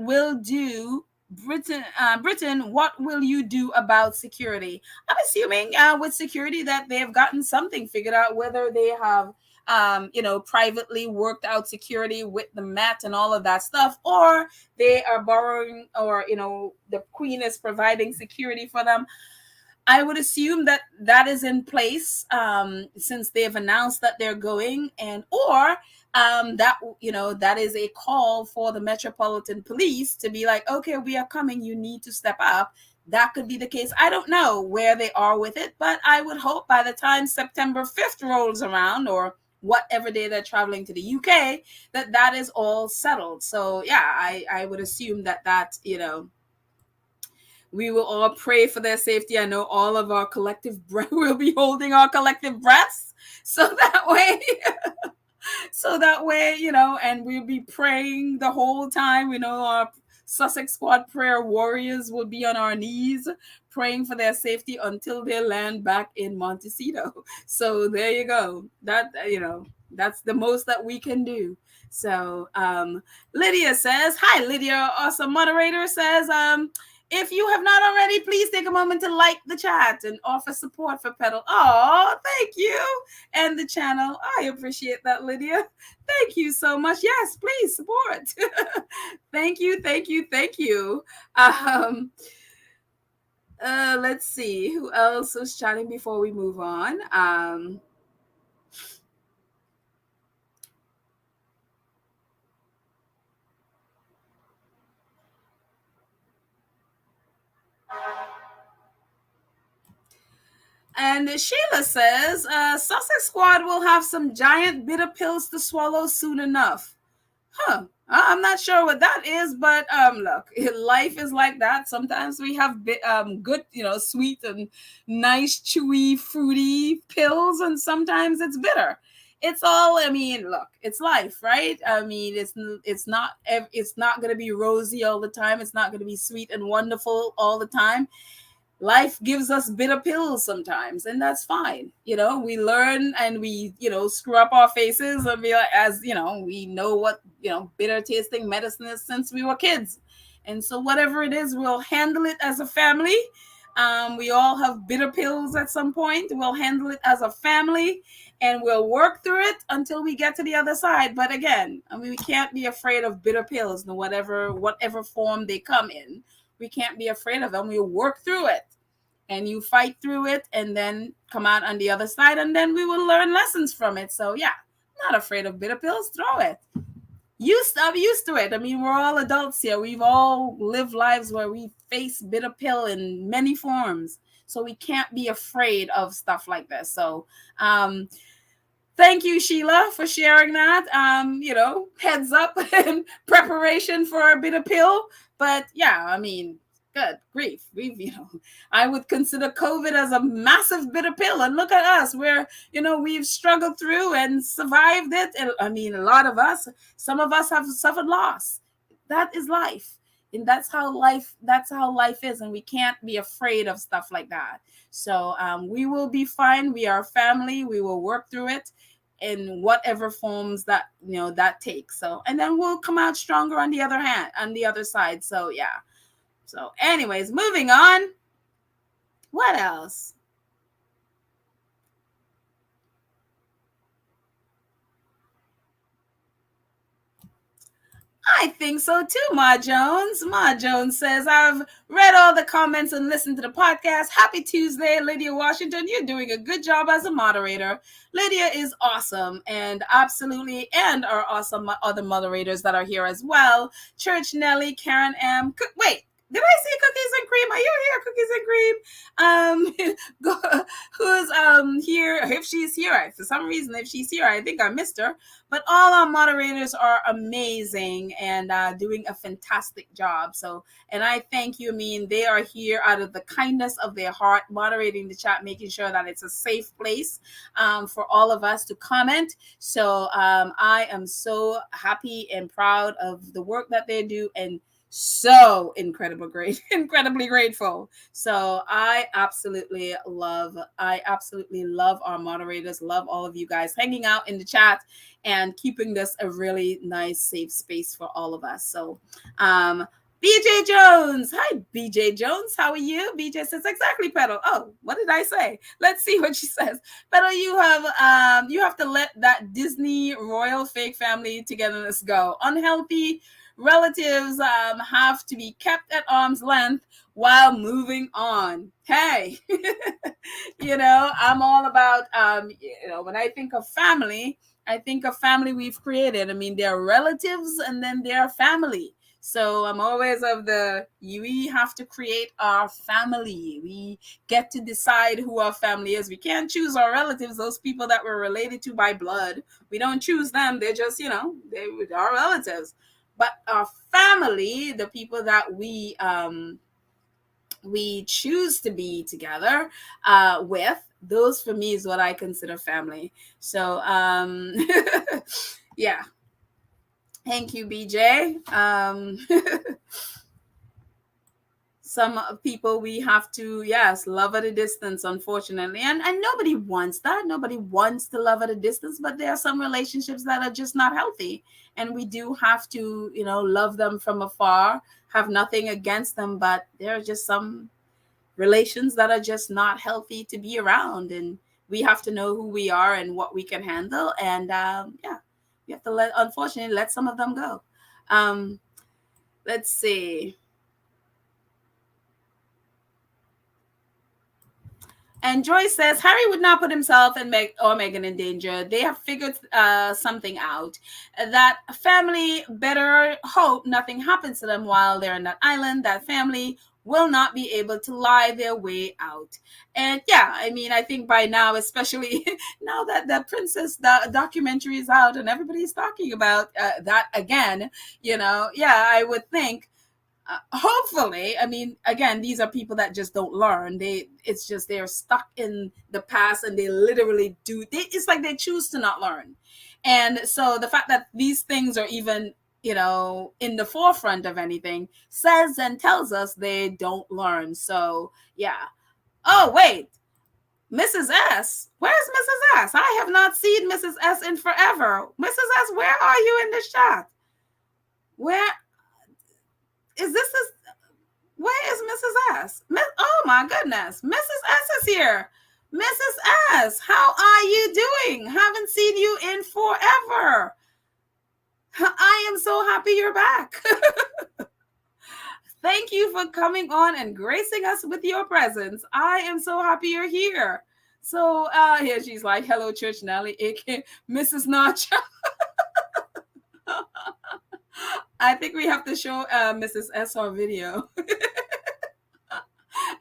what will you do about security? I'm assuming with security that they have gotten something figured out, whether they have privately worked out security with the Met and all of that stuff, or they are borrowing, or, the Queen is providing security for them. I would assume that is in place since they've announced that they're going, or that is a call for the Metropolitan Police to be like, okay, we are coming, you need to step up. That could be the case. I don't know where they are with it, but I would hope by the time September 5th rolls around, or whatever day they're traveling to the UK, that is all settled. So yeah, I would assume that we will all pray for their safety. I know all of our collective breath will be holding our collective breaths, so that way, and we'll be praying the whole time. Our Sussex Squad prayer warriors will be on our knees praying for their safety until they land back in Montecito. So there you go. That, That's the most that we can do. So Lydia says, hi, Lydia, awesome moderator, says, if you have not already, please take a moment to like the chat and offer support for Pedal. Oh, thank you. And the channel. I appreciate that, Lydia. Thank you so much. Yes, please support. Thank you, thank you, thank you. Let's see who else was chatting before we move on. And Sheila says, Sussex squad will have some giant bitter pills to swallow soon enough. Huh. I'm not sure what that is, but look, life is like that. Sometimes we have good, sweet and nice, chewy, fruity pills, and sometimes it's bitter. It's all. I mean, look, it's life, right? I mean, it's not going to be rosy all the time. It's not going to be sweet and wonderful all the time. Life gives us bitter pills sometimes, and that's fine. We learn and we, screw up our faces and be like, we know what, bitter tasting medicine is since we were kids. And so whatever it is, we'll handle it as a family. We all have bitter pills at some point. We'll handle it as a family and we'll work through it until we get to the other side. But again, I mean, we can't be afraid of bitter pills, no whatever form they come in. We can't be afraid of them. We'll work through it. And you fight through it and then come out on the other side, and then we will learn lessons from it. So yeah, not afraid of bitter pills. Throw it. I'm used to it. I mean, we're all adults here. We've all lived lives where we face bitter pill in many forms. So we can't be afraid of stuff like this. So thank you, Sheila, for sharing that. Heads up in preparation for a bitter pill. But yeah, I mean, good grief. I would consider COVID as a massive bitter pill. And look at us. We've struggled through and survived it. And I mean, some of us have suffered loss. That is life. And that's how life is. And we can't be afraid of stuff like that. So we will be fine. We are family. We will work through it in whatever forms that, that takes. So, and then we'll come out stronger on the other side. So yeah. So anyways, moving on. What else? I think so too, Ma Jones. Ma Jones says, I've read all the comments and listened to the podcast. Happy Tuesday, Lydia Washington. You're doing a good job as a moderator. Lydia is awesome and absolutely, and our awesome other moderators that are here as well. Church Nelly, Karen M. Wait. Did I say cookies and cream? Are you here, cookies and cream? Who's here? If she's here, for some reason, if she's here, I think I missed her. But all our moderators are amazing and doing a fantastic job. So, and I thank you. I mean, they are here out of the kindness of their heart, moderating the chat, making sure that it's a safe place for all of us to comment. So I am so happy and proud of the work that they do, and so incredibly grateful. So I absolutely love our moderators, love all of you guys hanging out in the chat and keeping this a really nice, safe space for all of us. So BJ Jones. Hi, BJ Jones. How are you? BJ says, exactly, Pedal. Oh, what did I say? Let's see what she says. Pedal, you have to let that Disney royal fake family togetherness go. Unhealthy relatives have to be kept at arm's length while moving on. Hey, I'm all about, when I think of family we've created. I mean, they're relatives and then they're family. So I'm always we have to create our family. We get to decide who our family is. We can't choose our relatives, those people that we're related to by blood. We don't choose them. They're just, they're our relatives. But our family, the people that we choose to be together with, those for me is what I consider family. So yeah. Thank you, BJ. some people we have to, yes, love at a distance, unfortunately. And nobody wants that. Nobody wants to love at a distance, but there are some relationships that are just not healthy. And we do have to, love them from afar, have nothing against them, but there are just some relations that are just not healthy to be around. And we have to know who we are and what we can handle. And we have to unfortunately, let some of them go. Let's see. And Joyce says, Harry would not put himself and Meghan in danger. They have figured something out. That family better hope nothing happens to them while they're on that island. That family will not be able to lie their way out. And yeah, I mean, I think by now, especially now that the Princess documentary is out and everybody's talking about that again, I would think, hopefully, I mean, again, these are people that just don't learn. It's just they're stuck in the past, and they literally it's like they choose to not learn. And so the fact that these things are even, in the forefront of anything says and tells us they don't learn. So yeah. Oh, wait. Mrs. S. Where's Mrs. S? I have not seen Mrs. S in forever. Mrs. S, where are you in the chat? Where is this? Where is Mrs. S? Oh my goodness. Mrs. S is here. Mrs. S, how are you doing? Haven't seen you in forever. I am so happy you're back. Thank you for coming on and gracing us with your presence. I am so happy you're here. So here she's like, hello, Church Nelly, aka Mrs. Nacha. I think we have to show Mrs. S our video.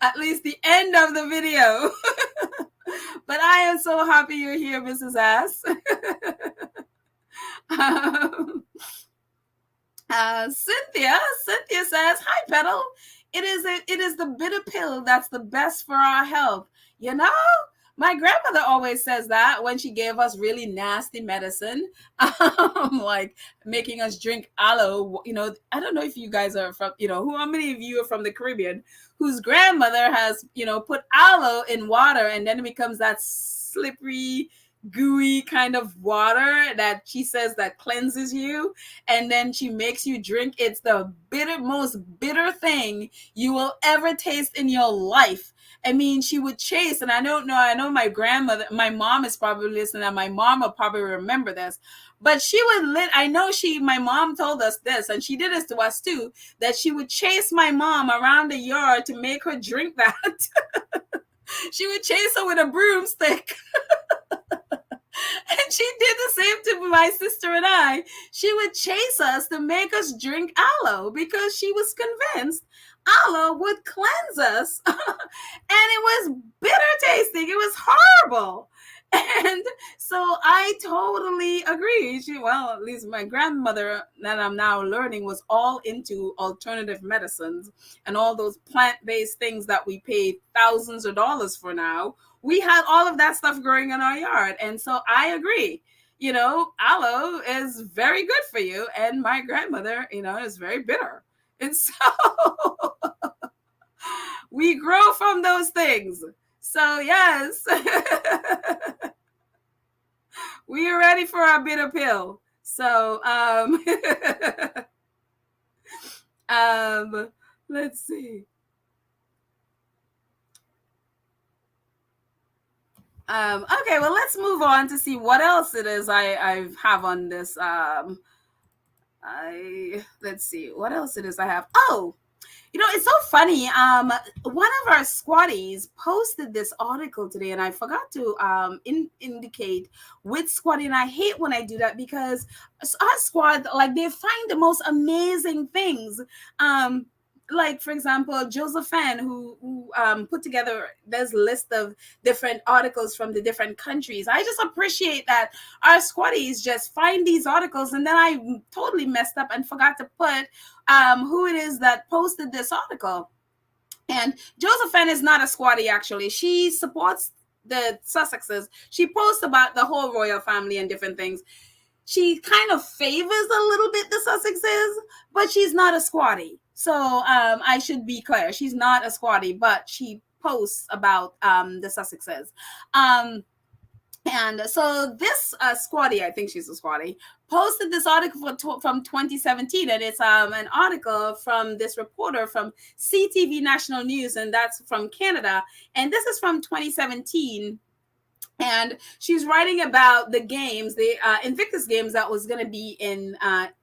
At least the end of the video. But I am so happy you're here, Mrs. S. Cynthia says, hi, Petal. It is the bitter pill that's the best for our health. My grandmother always says that when she gave us really nasty medicine, like making us drink aloe. I don't know if you guys are from, how many of you are from the Caribbean whose grandmother has, put aloe in water, and then it becomes that slippery, gooey kind of water that she says that cleanses you, and then she makes you drink. It's the most bitter thing you will ever taste in your life. I mean, she would chase, and I know my grandmother, my mom is probably listening, and my mom will probably remember this, but she would my mom told us this, and she did this to us too, that she would chase my mom around the yard to make her drink that. She would chase her with a broomstick. And she did the same to my sister and I. She would chase us to make us drink aloe because she was convinced aloe would cleanse us. And it was bitter tasting. It was horrible. And so I totally agree. At least my grandmother, that I'm now learning, was all into alternative medicines and all those plant-based things that we pay thousands of dollars for now. We had all of that stuff growing in our yard. And so I agree. Aloe is very good for you. And my grandmother, is very bitter. And so we grow from those things. So yes, we are ready for our bitter pill. So let's see. Okay, well, let's move on to see what else it is I have on this. Let's see what else it is I have. Oh, it's so funny. One of our squatties posted this article today, and I forgot to indicate which squatty. And I hate when I do that because our squad, like, they find the most amazing things. Like, for example, Josephine, who put together this list of different articles from the different countries. I just appreciate that our squatties just find these articles. And then I totally messed up and forgot to put who it is that posted this article. And Josephine is not a squatty, actually. She supports the Sussexes. She posts about the whole royal family and different things. She kind of favors a little bit the Sussexes, but she's not a squatty. So I should be clear. She's not a squatty, but she posts about the Sussexes. And so this squatty, I think she's a squatty, posted this article from 2017, and it's an article from this reporter from CTV National News, and that's from Canada. And this is from 2017. And she's writing about the games, the Invictus Games that was going to be in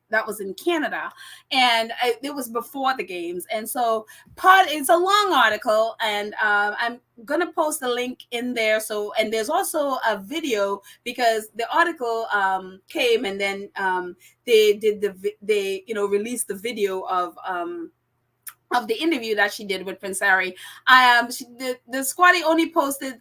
that was in Canada, and it was before the games. And so it's a long article, and I'm gonna post a link in there. So, and there's also a video, because the article came, and then they released the video of the interview that she did with Prince Harry. The squatty only posted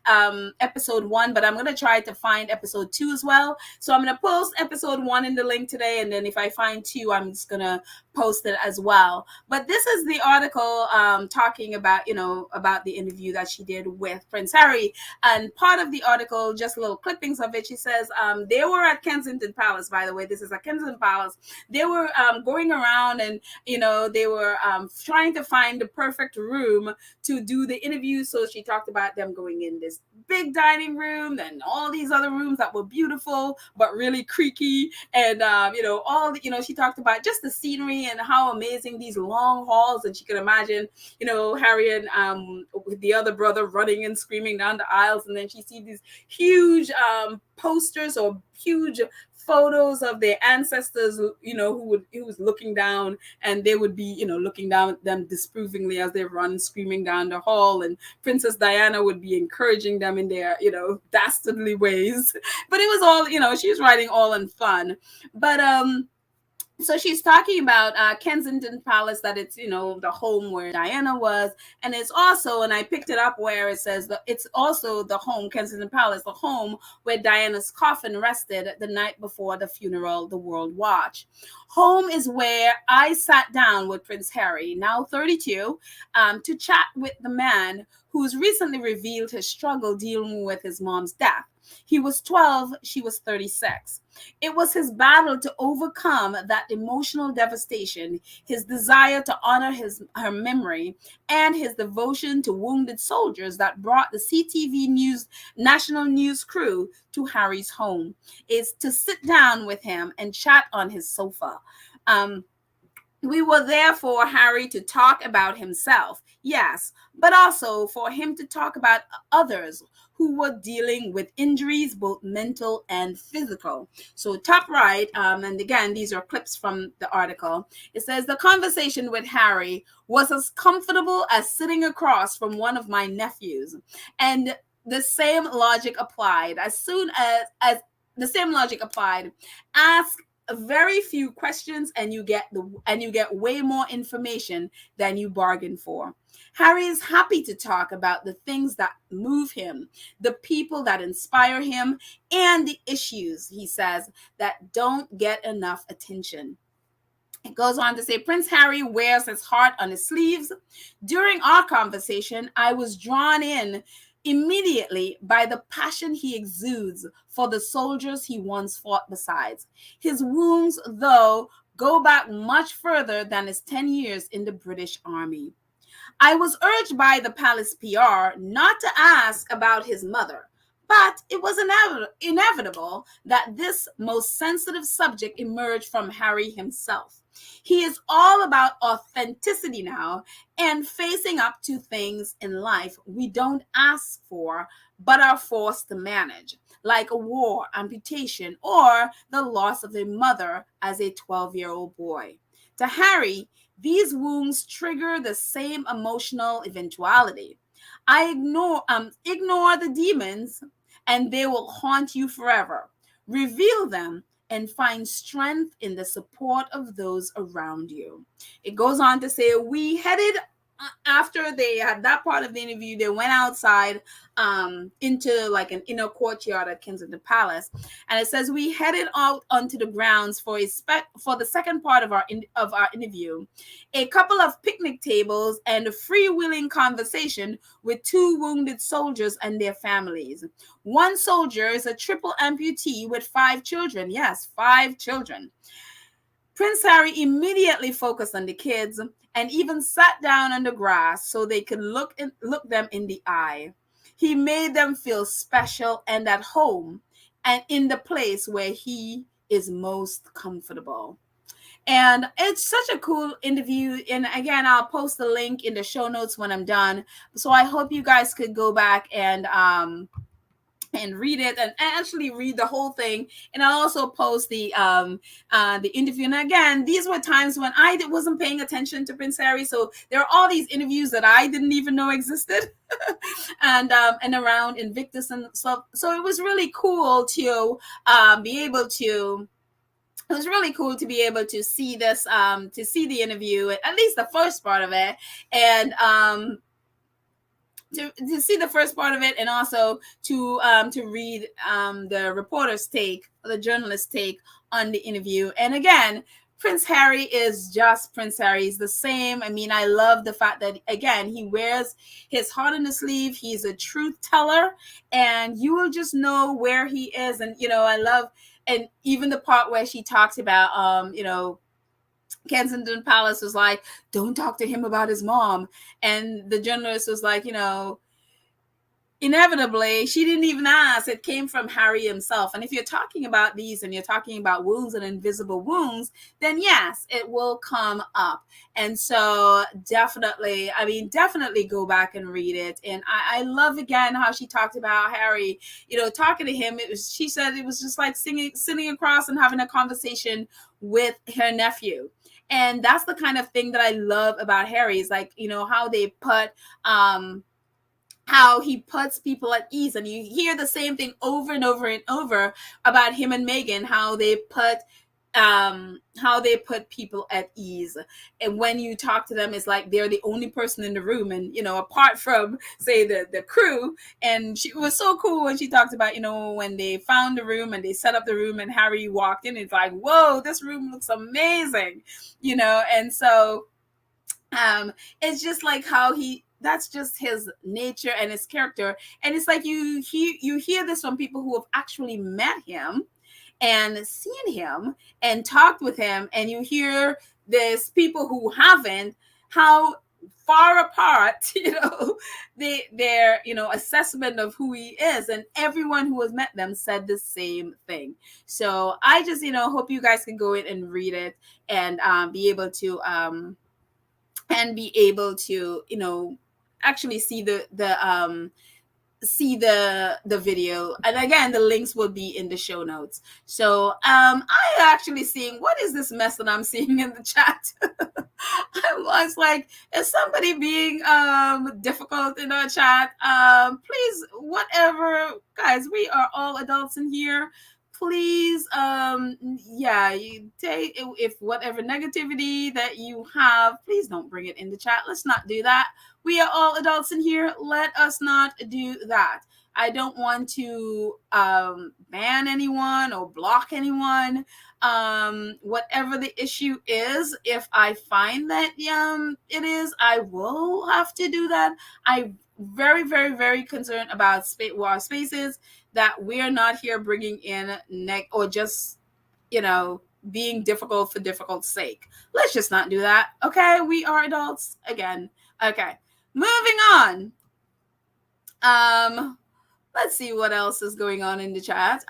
episode 1, but I'm going to try to find episode 2 as well. So I'm going to post episode 1 in the link today, and then if I find 2, I'm just going to post it as well. But this is the article talking about, about the interview that she did with Prince Harry. And part of the article, just little clippings of it, she says they were at Kensington Palace, by the way. This is at Kensington Palace. They were going around, and, they were trying to find the perfect room to do the interview. So she talked about them going in this big dining room and all these other rooms that were beautiful but really creaky, and she talked about just the scenery and how amazing these long halls, and she could imagine Harry and with the other brother running and screaming down the aisles, and then she sees these huge posters or huge photos of their ancestors, who was looking down, and they would be, looking down at them disapprovingly as they run screaming down the hall, and Princess Diana would be encouraging them in their, dastardly ways. But it was all, she was writing all in fun. But so she's talking about Kensington Palace, that it's, the home where Diana was. And it's also, and I picked it up where it says that it's also the home, Kensington Palace, the home where Diana's coffin rested the night before the funeral the world watched. Home is where I sat down with Prince Harry, now 32, to chat with the man who's recently revealed his struggle dealing with his mom's death. He was 12, she was 36. It was his battle to overcome that emotional devastation, his desire to honor her memory, and his devotion to wounded soldiers that brought the CTV national news crew to Harry's home. Is to sit down with him and chat on his sofa. We were there for Harry to talk about himself, yes, but also for him to talk about others who were dealing with injuries, both mental and physical. So top right, and again, these are clips from the article. It says, the conversation with Harry was as comfortable as sitting across from one of my nephews. And the same logic applied. As soon as the same logic applied, ask very few questions and you get way more information than you bargained for. Harry is happy to talk about the things that move him, the people that inspire him, and the issues, he says, that don't get enough attention. It goes on to say, Prince Harry wears his heart on his sleeves. During our conversation, I was drawn in immediately by the passion he exudes for the soldiers he once fought beside. His wounds, though, go back much further than his 10 years in the British Army. I was urged by the palace PR not to ask about his mother, but it was inevitable that this most sensitive subject emerged from Harry himself. He is all about authenticity now and facing up to things in life we don't ask for, but are forced to manage, like a war, amputation, or the loss of a mother as a 12-year-old boy. To Harry, these wounds trigger the same emotional eventuality. I ignore the demons, and they will haunt you forever. Reveal them and find strength in the support of those around you. It goes on to say, we headed, after they had that part of the interview, they went outside into like an inner courtyard at Kensington Palace, and it says we headed out onto the grounds for the second part of our interview, a couple of picnic tables and a freewheeling conversation with 2 wounded soldiers and their families. One soldier is a triple amputee with 5 children. Yes, 5 children. Prince Harry immediately focused on the kids and even sat down on the grass so they could look them in the eye. He made them feel special and at home and in the place where he is most comfortable. And it's such a cool interview. And again, I'll post the link in the show notes when I'm done. So I hope you guys could go back and read it and actually read the whole thing. And I'll also post the interview. And again, these were times when I wasn't paying attention to Prince Harry, so there are all these interviews that I didn't even know existed. and around Invictus and stuff. So it was really cool to be able to. It was really cool to be able to see this, to see the interview, at least the first part of it, and to see the first part of it, and also to read the reporter's take, the journalist's take on the interview. And again, Prince Harry is just Prince Harry. He's the same. I mean, I love the fact that, again, he wears his heart on his sleeve. He's a truth teller, and you will just know where he is. And, I love, and even the part where she talks about, Kensington Palace was like, don't talk to him about his mom. And the journalist was like, inevitably, she didn't even ask. It came from Harry himself. And if you're talking about these and you're talking about wounds and invisible wounds, then yes, it will come up. And so definitely go back and read it. And I love, again, how she talked about Harry, talking to him. She said it was just like sitting across and having a conversation with her nephew. And that's the kind of thing that I love about Harry, is like, how they put, how he puts people at ease. And you hear the same thing over and over and over about him and Meghan, how they put people at ease. And when you talk to them, it's like they're the only person in the room. And, apart from, say, the crew. And it was so cool when she talked about, when they found the room and they set up the room and Harry walked in, it's like, whoa, this room looks amazing, and so it's just like how that's just his nature and his character. And it's like you hear this from people who have actually met him and seen him and talked with him, and you hear this people who haven't, how far apart their assessment of who he is. And everyone who has met them said the same thing. So I just hope you guys can go in and read it and be able to actually see the video. And again, the links will be in the show notes. So I actually seeing, what is this mess that I'm seeing in the chat? I was like, is somebody being difficult in our chat? Please, whatever, guys, we are all adults in here. Please, you take, if whatever negativity that you have, please don't bring it in the chat. Let's not do that. We are all adults in here. Let us not do that. I don't want to ban anyone or block anyone. Whatever the issue is, if I find that it is, I will have to do that. I'm very, very, very concerned about spaces that we're not here bringing in or just, being difficult for difficult's sake. Let's just not do that. Okay. We are adults again. Okay. Moving on. Let's see what else is going on in the chat.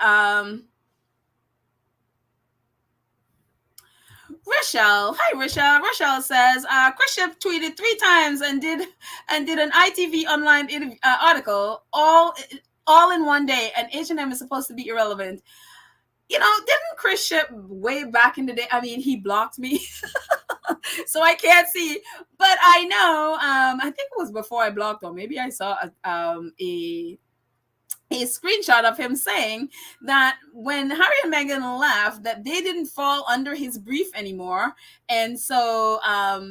Rochelle, hi Rochelle. Rochelle says, Chris Ship tweeted 3 times and did an ITV online article all in one day, and H&M is supposed to be irrelevant. Didn't Chris Ship way back in the day? I mean, he blocked me, so I can't see. But I know, I think it was before I blocked, or maybe I saw a screenshot of him saying that when Harry and Meghan left, that they didn't fall under his brief anymore. And so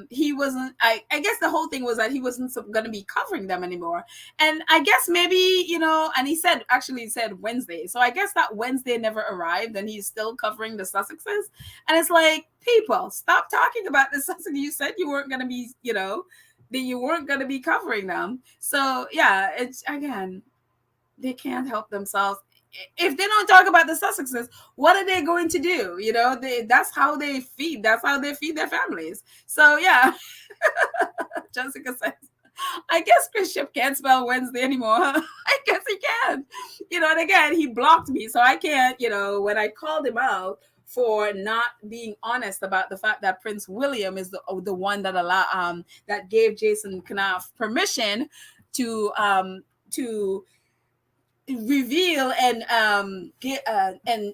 he wasn't, I guess the whole thing was that he wasn't going to be covering them anymore. And I guess maybe, and he said Wednesday. So I guess that Wednesday never arrived and he's still covering the Sussexes. And it's like, people, stop talking about the Sussex. You said you weren't going to be, that you weren't going to be covering them. So yeah, it's, again, they can't help themselves. if they don't talk about the Sussexes, what are they going to do? That's how they feed. That's how they feed their families. So yeah, Jessica says, I guess Chris Ship can't spell Wednesday anymore. I guess he can. And again, he blocked me, so I can't. When I called him out for not being honest about the fact that Prince William is the one that that gave Jason Knopf permission to reveal and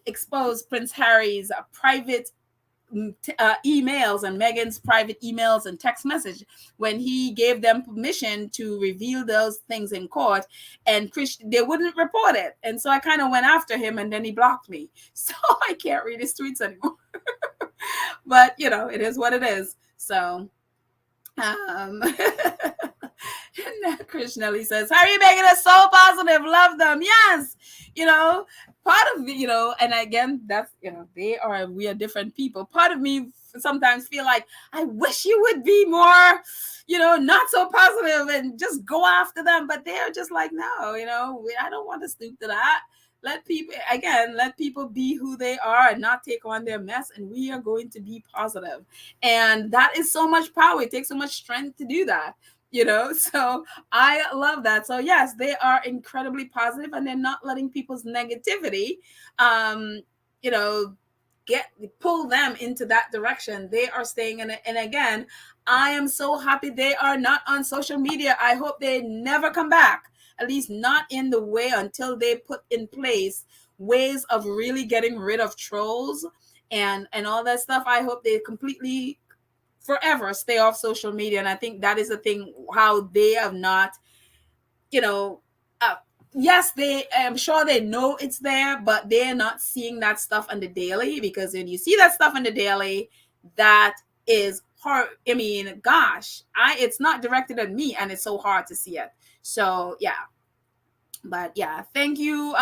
expose Prince Harry's private emails and Meghan's private emails and text message, when he gave them permission to reveal those things in court, and they wouldn't report it. And so I kind of went after him, and then he blocked me. So I can't read his tweets anymore. But, it is what it is. So, Krishnelli says, Harry and Meghan are so positive. Love them. Yes. Part of me, and again, that's, we are different people. Part of me sometimes feel like, I wish you would be more, not so positive and just go after them. But they're just like, no, I don't want to stoop to that. Let people be who they are and not take on their mess. And we are going to be positive. And that is so much power. It takes so much strength to do that. So I love that. So yes, they are incredibly positive, and they're not letting people's negativity, pull them into that direction. They are staying in it. And again, I am so happy they are not on social media. I hope they never come back, at least not in the way, until they put in place ways of really getting rid of trolls and all that stuff. I hope they completely forever stay off social media. And I think that is the thing, how they have not, yes, I'm sure they know it's there, but they're not seeing that stuff on the daily, because when you see that stuff on the daily, that is hard. I mean, gosh, it's not directed at me, and it's so hard to see it. So yeah, but yeah, thank you.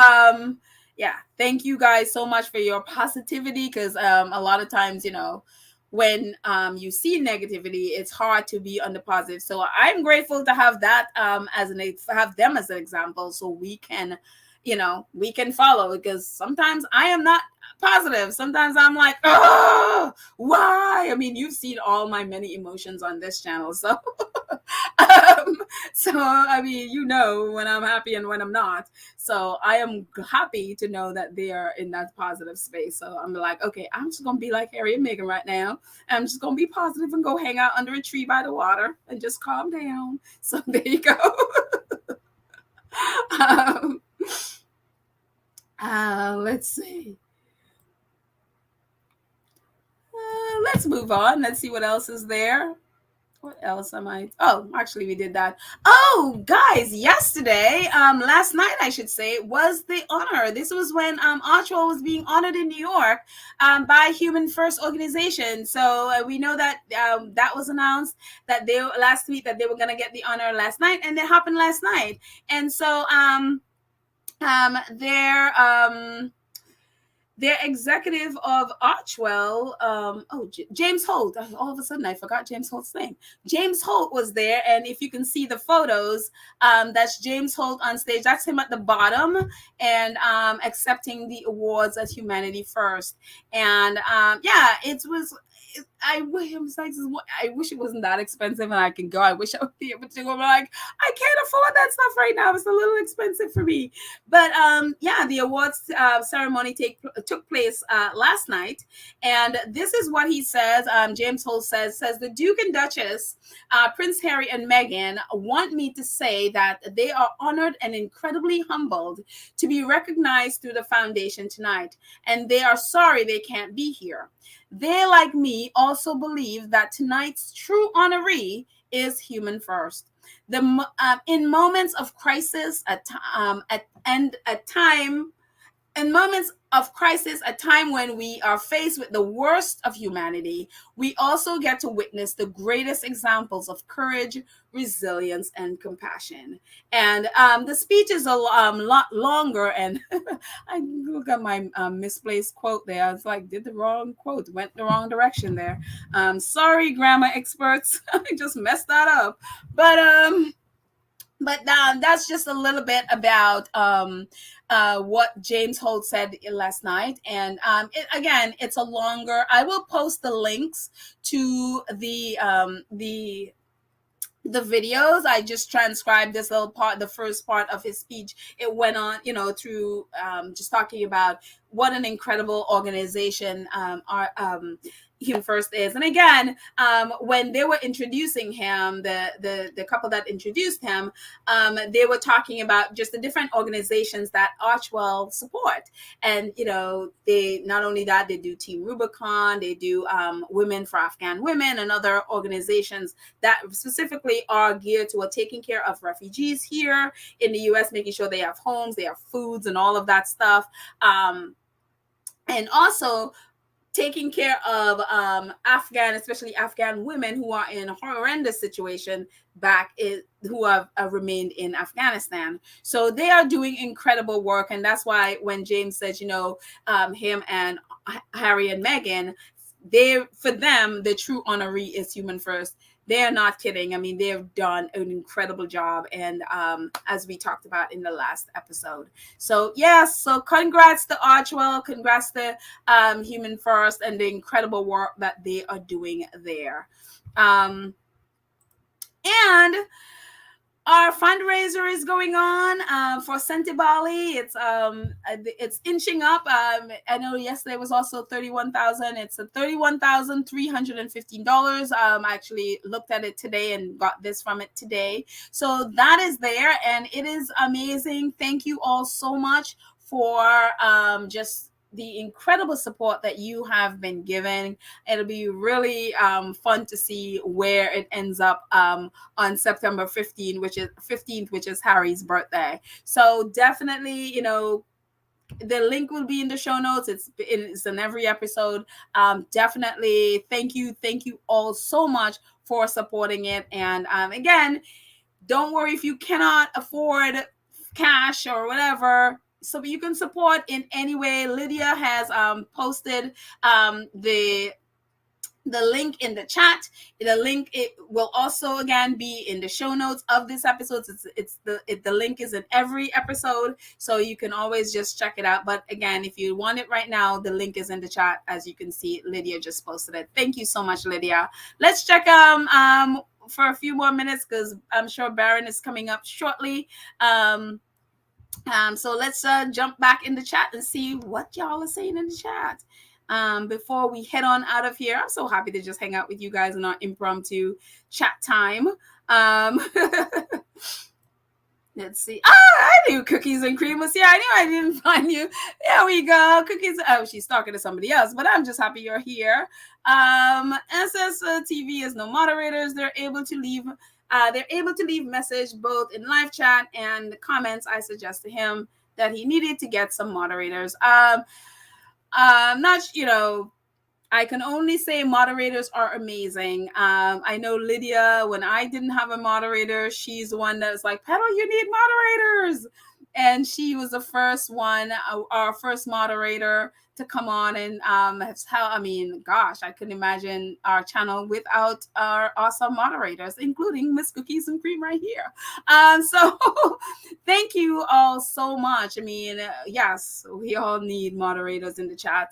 Thank you guys so much for your positivity, because a lot of times, when you see negativity, it's hard to be on the positive. So I'm grateful to have that have them as an example, so we can follow, because sometimes I am not positive. Sometimes I'm like, oh, why? I mean, you've seen all my many emotions on this channel, so so I mean, when I'm happy and when I'm not. So I am happy to know that they are in that positive space. So I'm like, okay, I'm just gonna be like Harry and Meghan right now. I'm just gonna be positive and go hang out under a tree by the water and just calm down. So there you go. Let's see. Let's move on. Let's see what else is there. What else am I? Oh, actually, we did that. Oh, guys, yesterday, last night, I should say, was the honor. This was when Archwell was being honored in New York by Human First Organization. So we know that that was announced that last week that they were going to get the honor last night, and it happened last night. And so their executive of Archwell, James Holt. All of a sudden, I forgot James Holt's name. James Holt was there, and if you can see the photos, that's James Holt on stage. That's him at the bottom, and accepting the awards at Humanity First. And it was. I wish it wasn't that expensive and I can go. I wish I would be able to go. But I can't afford that stuff right now. It's a little expensive for me. But the awards ceremony took place last night, and this is what he says. James Holt says the Duke and Duchess, Prince Harry and Meghan, want me to say that they are honored and incredibly humbled to be recognized through the foundation tonight, and they are sorry they can't be here. They, like me, also believe that tonight's true honoree is human first. In moments of crisis, a time when we are faced with the worst of humanity, we also get to witness the greatest examples of courage, resilience, and compassion. And the speech is a lot longer, and I look at my misplaced quote there. I was like, did the wrong quote, went the wrong direction there. Sorry, grammar experts, I just messed that up. But that's just a little bit about what James Holt said last night. And again, it's a longer. I will post the links to the videos. I just transcribed this little part, the first part of his speech. It went on, through just talking about what an incredible organization Human First is. And again, when they were introducing him, the couple that introduced him, they were talking about just the different organizations that Archwell support. And, they, not only that, they do Team Rubicon, they do Women for Afghan Women, and other organizations that specifically are geared toward taking care of refugees here in the U.S., making sure they have homes, they have foods, and all of that stuff. And also taking care of especially Afghan women who are in a horrendous situation who have remained in Afghanistan. So they are doing incredible work. And that's why when James says, him and Harry and Meghan, for them, the true honoree is Human First. They're not kidding. I mean, they've done an incredible job. And as we talked about in the last episode. So, yes. So congrats to Archwell. Congrats to Human First and the incredible work that they are doing there. And our fundraiser is going on for Sentibali. It's inching up. I know yesterday was also $31,000. It's $31,315. I actually looked at it today and got this from it today. So that is there, and it is amazing. Thank you all so much for just the incredible support that you have been given. It'll be really fun to see where it ends up on September 15th, which is Harry's birthday. So definitely, the link will be in the show notes. It's in every episode. Definitely, thank you all so much for supporting it. And again, don't worry if you cannot afford cash or whatever. So you can support in any way. Lydia has posted the link in the chat. The link, it will also again be in the show notes of this episode. The link is in every episode, so you can always just check it out. But again, if you want it right now, the link is in the chat. As you can see, Lydia just posted it. Thank you so much, Lydia. Let's check for a few more minutes because I'm sure Baron is coming up shortly. So let's jump back in the chat and see what y'all are saying in the chat. Before we head on out of here, I'm so happy to just hang out with you guys in our impromptu chat time. Let's see. I knew Cookies and Cream was here. I knew I didn't find you. There we go. Cookies. Oh, she's talking to somebody else, but I'm just happy you're here. SS TV is no moderators. They're able to leave message both in live chat and the comments. I suggest to him that he needed to get some moderators. I can only say moderators are amazing. I know Lydia, when I didn't have a moderator, she's the one that was like, Pedal, you need moderators. And she was the first one, our first moderator to come on. And I couldn't imagine our channel without our awesome moderators, including Miss Cookies and Cream right here. So thank you all so much. I mean, yes, we all need moderators in the chat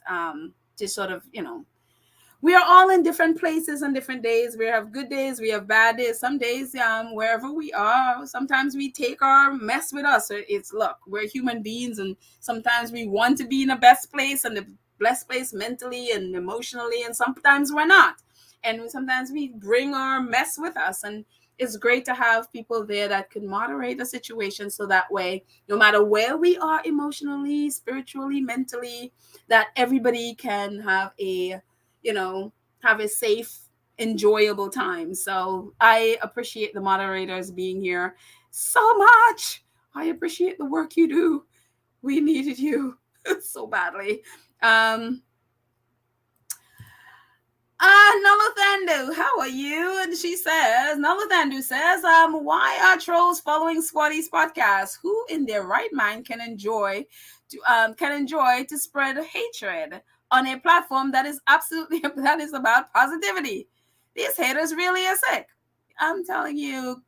to sort of, we are all in different places on different days. We have good days, we have bad days. Some days, wherever we are, sometimes we take our mess with us. Look, we're human beings, and sometimes we want to be in the best place and the blessed place mentally and emotionally, and sometimes we're not. And sometimes we bring our mess with us, and it's great to have people there that can moderate the situation, so that way, no matter where we are emotionally, spiritually, mentally, that everybody can have a safe, enjoyable time. So I appreciate the moderators being here so much. I appreciate the work you do. We needed you so badly. Nalathandu, how are you? And she says, Nalathandu says, why are trolls following Squatty's podcast? Who in their right mind can enjoy to spread hatred on a platform that is about positivity? These haters really are sick. I'm telling you,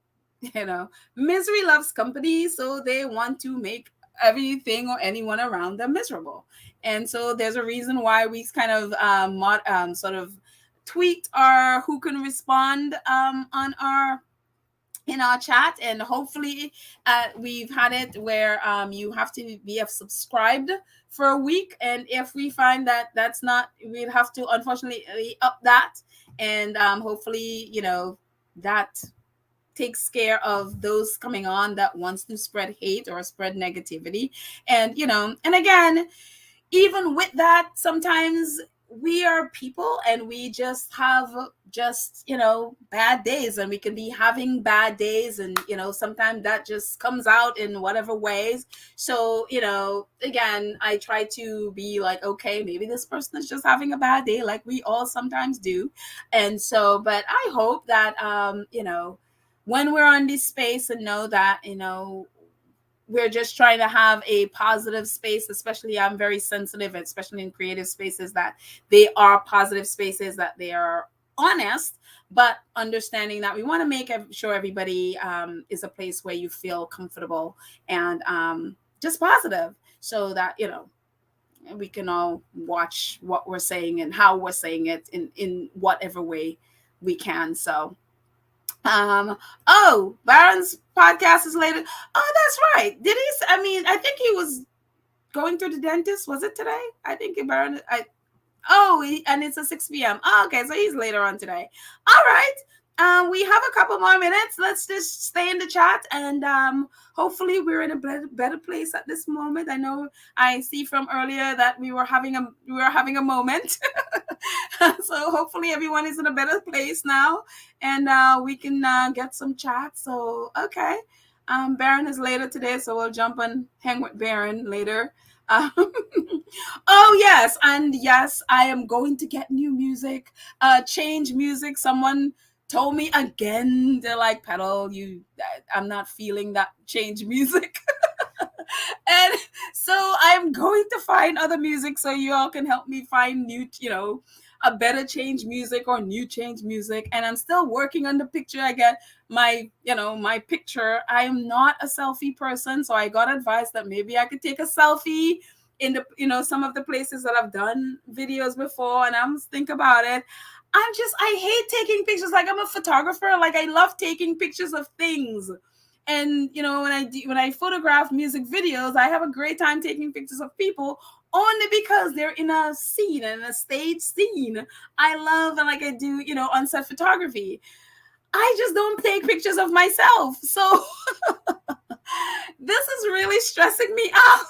misery loves company, so they want to make everything or anyone around them miserable. And so there's a reason why we kind of sort of tweaked our who can respond on our in our chat, and hopefully we've had it where you have to be subscribed for a week, and if we find that that's not, we'll have to unfortunately up that, and hopefully that takes care of those coming on that wants to spread hate or spread negativity. And and again, even with that, sometimes we are people and we just have bad days, and we can be having bad days, and sometimes that just comes out in whatever ways. So again, I try to be like, okay, maybe this person is just having a bad day, like we all sometimes do. And so, but I hope that when we're on this space, and know that we're just trying to have a positive space. Especially, I'm very sensitive, especially in creative spaces, that they are positive spaces, that they are honest, but understanding that we want to make sure everybody is a place where you feel comfortable and just positive, so that we can all watch what we're saying and how we're saying it in whatever way we can. So Baron's podcast is later. Oh, that's right. Did he? I think he was going to the dentist. Was it today? I think Baron. And it's at 6 p.m. Oh, okay, so he's later on today. All right. We have a couple more minutes. Let's just stay in the chat, and hopefully we're in a better place at this moment. I know I see from earlier that we were having a moment. So hopefully everyone is in a better place now, and we can get some chat. So okay, Baron is later today, so we'll jump and hang with Baron later. Oh yes, and yes, I am going to get new music, change music. Someone told me again, they're like, Pedal, I'm not feeling that change music. And so I'm going to find other music, so you all can help me find new, a better change music or new change music. And I'm still working on the picture. I get my picture. I am not a selfie person, so I got advice that maybe I could take a selfie in the some of the places that I've done videos before, and I'm think about it. I hate taking pictures. Like, I'm a photographer. Like, I love taking pictures of things. And when I photograph music videos, I have a great time taking pictures of people, only because they're in a scene, and a stage scene. I love, and like I do, on-set photography. I just don't take pictures of myself. So this is really stressing me out.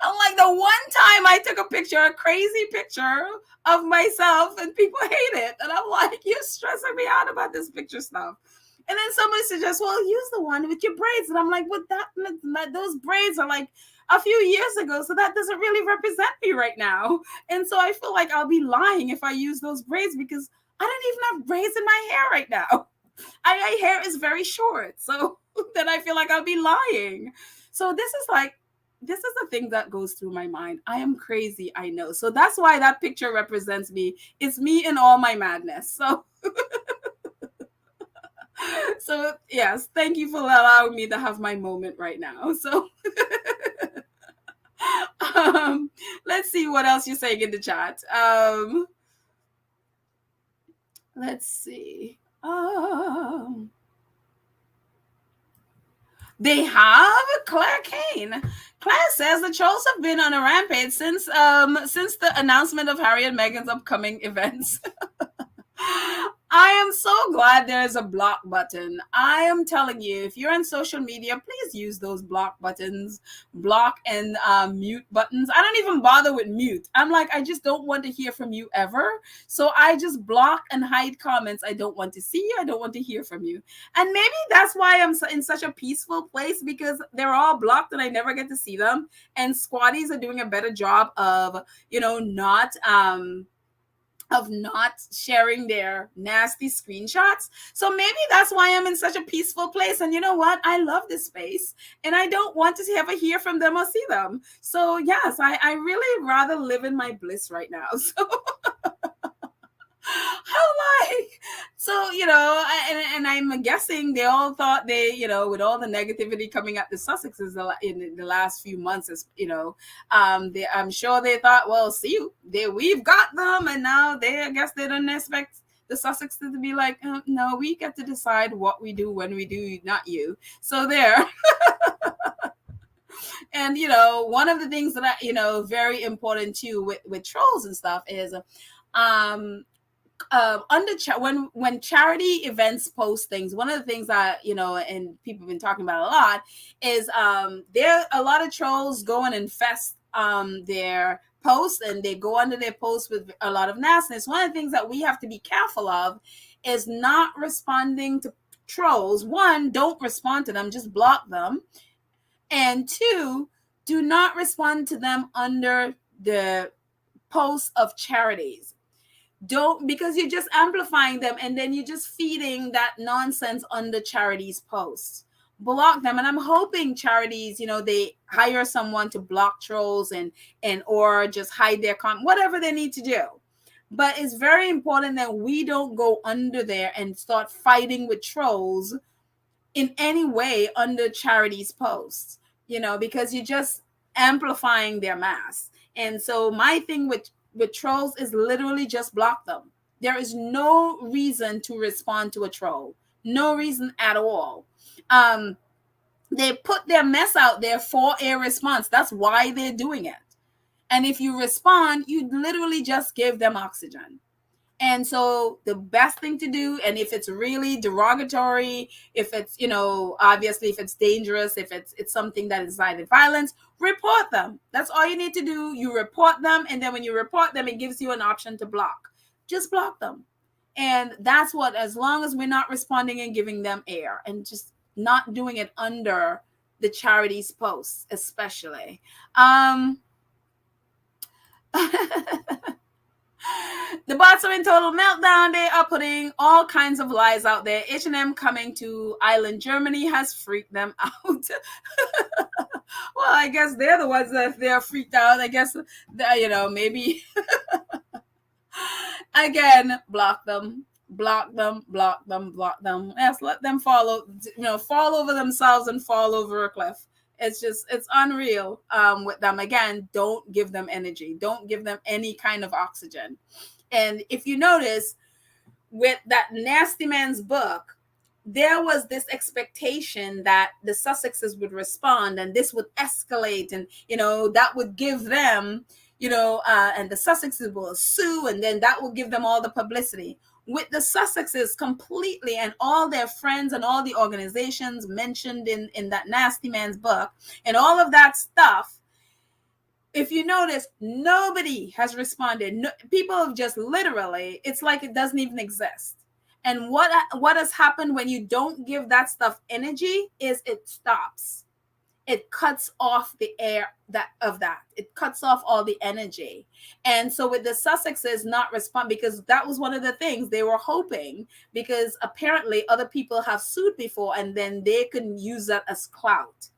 I'm like, the one time I took a picture, a crazy picture of myself, and people hate it. And I'm like, you're stressing me out about this picture stuff. And then somebody suggests, well, use the one with your braids. And I'm like, well, those braids are like a few years ago, so that doesn't really represent me right now. And so I feel like I'll be lying if I use those braids, because I don't even have braids in my hair right now. My hair is very short. So then I feel like I'll be lying. So this is the thing that goes through my mind. I am crazy, I know. So that's why that picture represents me. It's me in all my madness. So yes, thank you for allowing me to have my moment right now. So let's see what else you're saying in the chat. Let's see. They have Claire Kane. Claire says the trolls have been on a rampage since the announcement of Harry and Meghan's upcoming events. I am so glad there is a block button. I am telling you, if you're on social media, please use those block buttons, block and mute buttons. I don't even bother with mute. I'm like, I just don't want to hear from you ever. So I just block and hide comments. I don't want to see you. I don't want to hear from you. And maybe that's why I'm in such a peaceful place, because they're all blocked and I never get to see them. And squatties are doing a better job of, not sharing their nasty screenshots. So maybe that's why I'm in such a peaceful place. And you know what? I love this space, and I don't want to ever hear from them or see them. So yes, I really rather live in my bliss right now. So I'm like, so, and I'm guessing they all thought they, with all the negativity coming at the Sussexes in the last few months, I'm sure they thought, well, see, we've got them, and now I guess they don't expect the Sussexes to be like, no, we get to decide what we do when we do, not you. So there. And one of the things that I very important too with trolls and stuff is when charity events post things, one of the things that and people have been talking about a lot is there a lot of trolls go and infest their posts, and they go under their posts with a lot of nastiness. One of the things that we have to be careful of is not responding to trolls. One, don't respond to them, just block them. And two, do not respond to them under the posts of charities. Don't, because you're just amplifying them, and then you're just feeding that nonsense under charities posts. Block them. And I'm hoping charities, they hire someone to block trolls and or just hide their whatever they need to do. But it's very important that we don't go under there and start fighting with trolls in any way under charities posts, because you're just amplifying their mass. And so my thing with trolls is literally just block them. There is no reason to respond to a troll. No reason at all. They put their mess out there for a response. That's why they're doing it. And if you respond, you literally just give them oxygen. And so the best thing to do, and if it's really derogatory, if it's, obviously if it's dangerous, if it's something that incited violence, report them. That's all you need to do. You report them. And then when you report them, it gives you an option to block. Just block them. And that's what, as long as we're not responding and giving them air, and just not doing it under the charities posts, especially. The bots are in total meltdown. They are putting all kinds of lies out there. H&M coming to island Germany has freaked them out. Well, I guess they're the ones that they're freaked out. I guess, maybe. Again, block them. Yes, let them fall over themselves and fall over a cliff. It's unreal with them. Again, don't give them energy. Don't give them any kind of oxygen. And if you notice, with that Nasty Man's book, there was this expectation that the Sussexes would respond, and this would escalate, and, that would give them, and the Sussexes will sue, and then that will give them all the publicity. With the Sussexes completely, and all their friends and all the organizations mentioned in that Nasty Man's book and all of that stuff, if you notice, nobody has responded. No, people have just literally, it's like it doesn't even exist. And what has happened when you don't give that stuff energy is it stops. It cuts off the air of that. It cuts off all the energy. And so with the Sussexes not respond, because that was one of the things they were hoping, because apparently other people have sued before, and then they can use that as clout.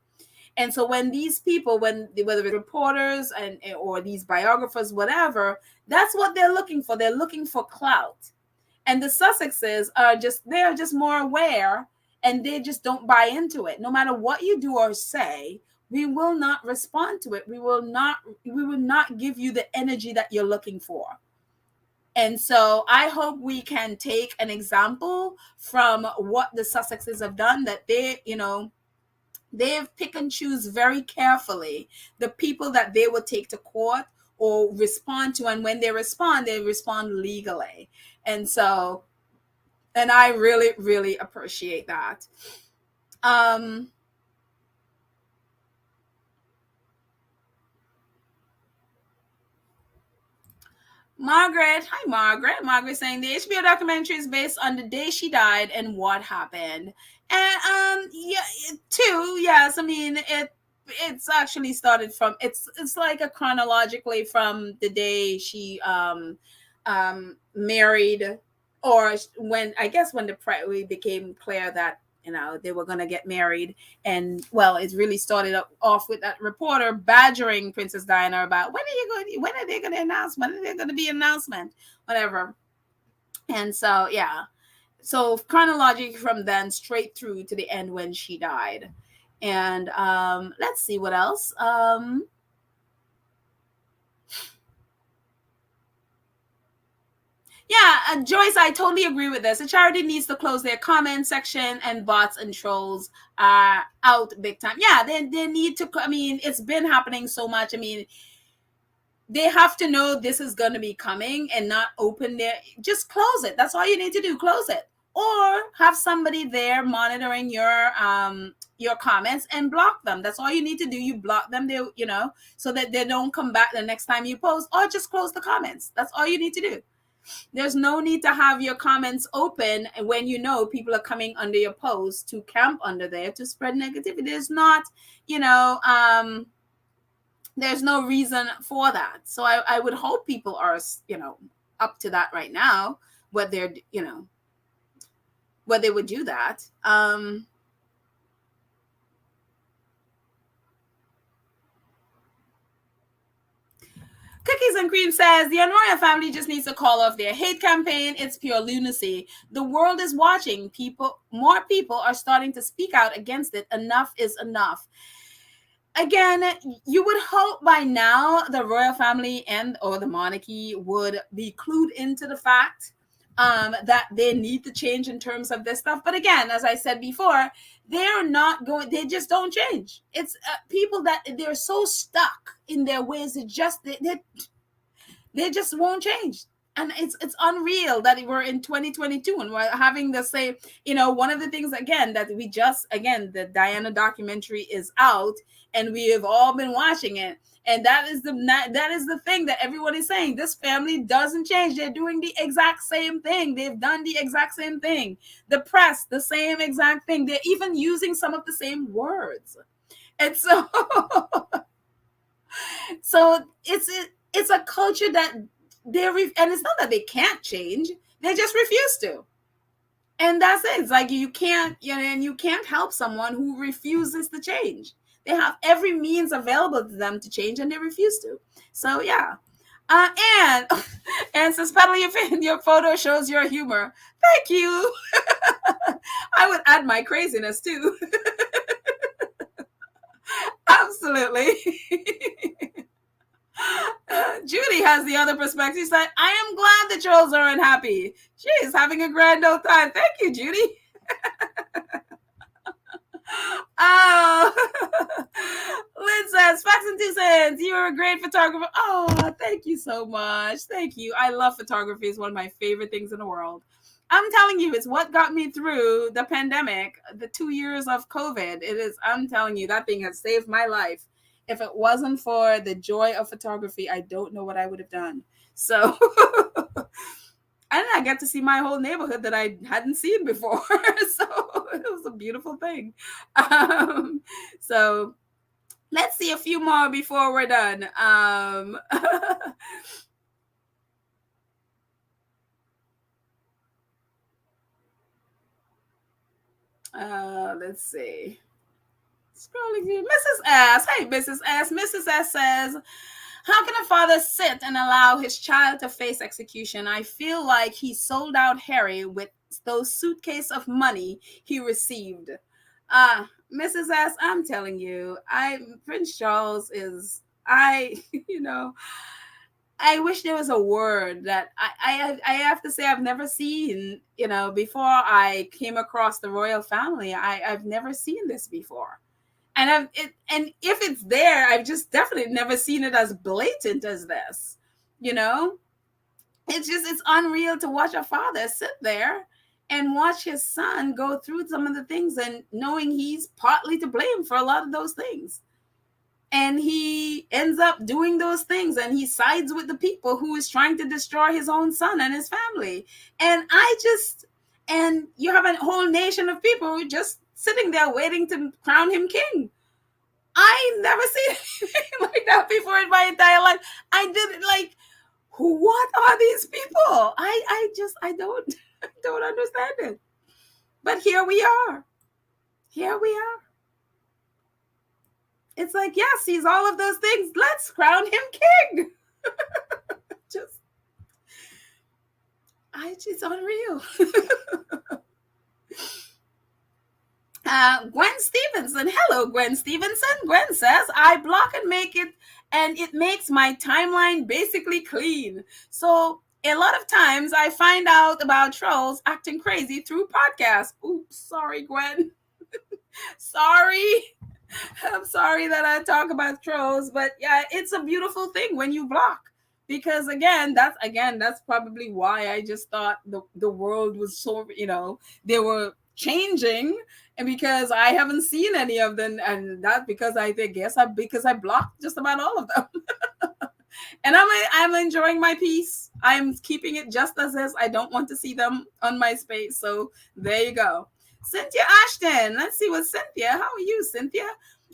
And so when these people, whether it's reporters or these biographers, whatever, that's what they're looking for. They're looking for clout. And the Sussexes they're just more aware, and they just don't buy into it. No matter what you do or say, we will not respond to it. We will not give you the energy that you're looking for. And so I hope we can take an example from what the Sussexes have done, that they've pick and choose very carefully the people that they will take to court or respond to. And when they respond legally. And so, and I really, really appreciate that. Margaret, hi Margaret. Margaret saying the HBO documentary is based on the day she died and what happened. And yes, I mean it's actually started from it's like a chronologically from the day she married, or when we became clear that they were going to get married. And well, it really started off with that reporter badgering Princess Diana about when are they going to announce, when are there going to be an announcement, whatever. And so yeah, So chronologically from then straight through to the end when she died. And let's see what else. Yeah, Joyce, I totally agree with this. The charity needs to close their comment section, and bots and trolls are out big time. Yeah, they need to. I mean, it's been happening so much. I mean, they have to know this is going to be coming and not open their. Just close it. That's all you need to do. Close it, or have somebody there monitoring your comments and block them. That's all you need to do. You block them. They so that they don't come back the next time you post, or just close the comments. That's all you need to do. There's no need to have your comments open when you know people are coming under your post to camp under there to spread negativity. There's not, there's no reason for that. So I would hope people are, up to that right now, what they're, what they would do that. Cookies and Cream says the Royal family just needs to call off their hate campaign. It's pure lunacy. The world is watching. More people are starting to speak out against it. Enough is enough. Again, you would hope by now the royal family or the monarchy would be clued into the fact that they need to change in terms of this stuff. But again, as I said before, they're not going, they just don't change. It's people that they're so stuck in their ways, they just won't change. And it's unreal that we're in 2022 and we're having the same, one of the things, again, that the Diana documentary is out and we have all been watching it. And that is the thing that everyone is saying. This family doesn't change. They're doing the exact same thing. They've done the exact same thing. The press, the same exact thing. They're even using some of the same words. And so, it's a culture that and it's not that they can't change. They just refuse to. And that's it. It's like you can't help someone who refuses to change. They have every means available to them to change, and they refuse to. So yeah. And says, Peddle, your photo shows your humor. Thank you. I would add my craziness too. Absolutely. Judy has the other perspective. She said, I am glad the trolls are unhappy. She's having a grand old time. Thank you, Judy. Lynn says, Facts and 2 cents. You're a great photographer. Oh, thank you so much. Thank you. I love photography. It's one of my favorite things in the world. I'm telling you, it's what got me through the pandemic, the 2 years of COVID. I'm telling you, that thing has saved my life. If it wasn't for the joy of photography, I don't know what I would have done. So, and I got to see my whole neighborhood that I hadn't seen before. So it was a beautiful thing. So let's see a few more before we're done. Let's see. Scrolling through. Mrs. S. Hey, Mrs. S. Mrs. S says, how can a father sit and allow his child to face execution? I feel like he sold out Harry with those suitcase of money he received. Mrs. S, I'm telling you, Prince Charles is, I wish there was a word that I have to say I've never seen, before I came across the royal family. I've never seen this before. And if it's there, I've just definitely never seen it as blatant as this. It's unreal to watch a father sit there and watch his son go through some of the things and knowing he's partly to blame for a lot of those things. And he ends up doing those things and he sides with the people who is trying to destroy his own son and his family. And you have a whole nation of people who just sitting there waiting to crown him king. I've never seen anything like that before in my entire life. I didn't what are these people? I don't understand it. But here we are. It's like, yes, he's all of those things. Let's crown him king. It's unreal. Gwen Stevenson. Hello, Gwen Stevenson. Gwen says, I block and make it, and it makes my timeline basically clean. So a lot of times I find out about trolls acting crazy through podcasts. Oops, sorry, Gwen. Sorry. I'm sorry that I talk about trolls, but yeah, it's a beautiful thing when you block. Because that's probably why I just thought the world was so, they were changing, and because I haven't seen any of them, and that's because because I blocked just about all of them. And I'm enjoying my peace. I'm keeping it just as is. I don't want to see them on my space. So there you go. Cynthia Ashton. Let's see what Cynthia. How are you, Cynthia?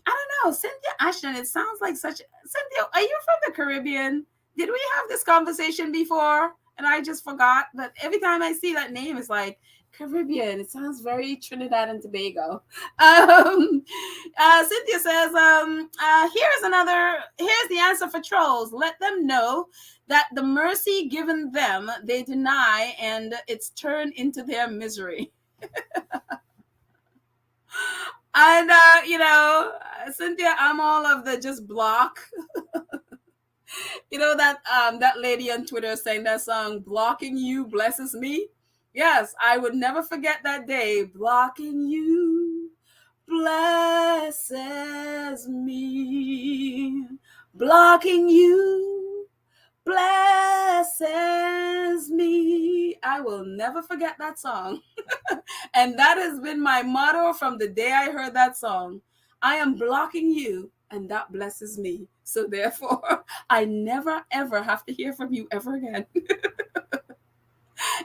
I don't know. Cynthia Ashton. It sounds like such. Cynthia, are you from the Caribbean? Did we have this conversation before? And I just forgot. But every time I see that name, it's like Caribbean. It sounds very Trinidad and Tobago. Cynthia says, here's the answer for trolls. Let them know that the mercy given them, they deny, and it's turned into their misery. And, Cynthia, I'm all of the just block. That lady on Twitter sang that song, Blocking You Blesses Me. Yes, I would never forget that day. Blocking you blesses me. Blocking you blesses me. I will never forget that song. And that has been my motto from the day I heard that song. I am blocking you, and that blesses me. So therefore, I never, ever have to hear from you ever again.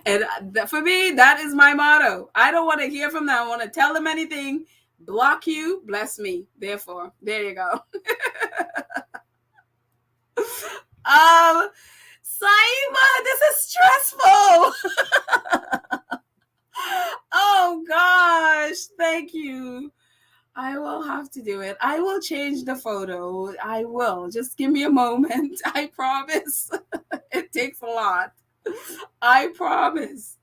And for me, that is my motto. I don't want to hear from them. I want to tell them anything. Block you, bless me. Therefore, there you go. Saima, this is stressful. Oh gosh, thank you. I will have to do it. I will change the photo. I will. Just give me a moment. I promise. It takes a lot. I promise.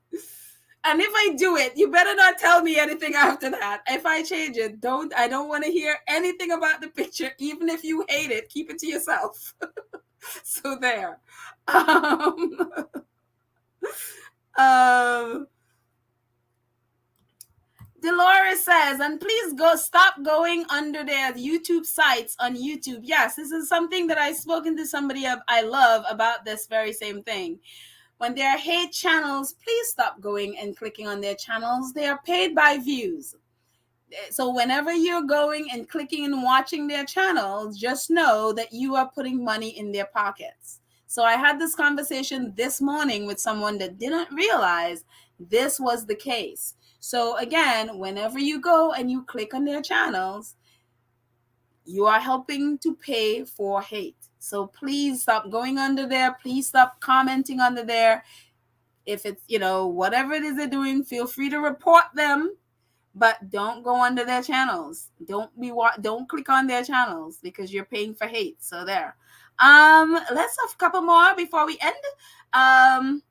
And if I do it, you better not tell me anything after that. If I change it, I don't want to hear anything about the picture. Even if you hate it, keep it to yourself. So there. Dolores says, and please stop going under their YouTube sites on YouTube. Yes, this is something that I've spoken to somebody I love about this very same thing. When there are hate channels, please stop going and clicking on their channels. They are paid by views. So whenever you're going and clicking and watching their channels, just know that you are putting money in their pockets. So I had this conversation this morning with someone that didn't realize this was the case. So again, whenever you go and you click on their channels, you are helping to pay for hate. So please stop going under there. Please stop commenting under there. If it's, whatever it is they're doing, feel free to report them, but don't go under their channels. Don't click on their channels because you're paying for hate. So there. Let's have a couple more before we end.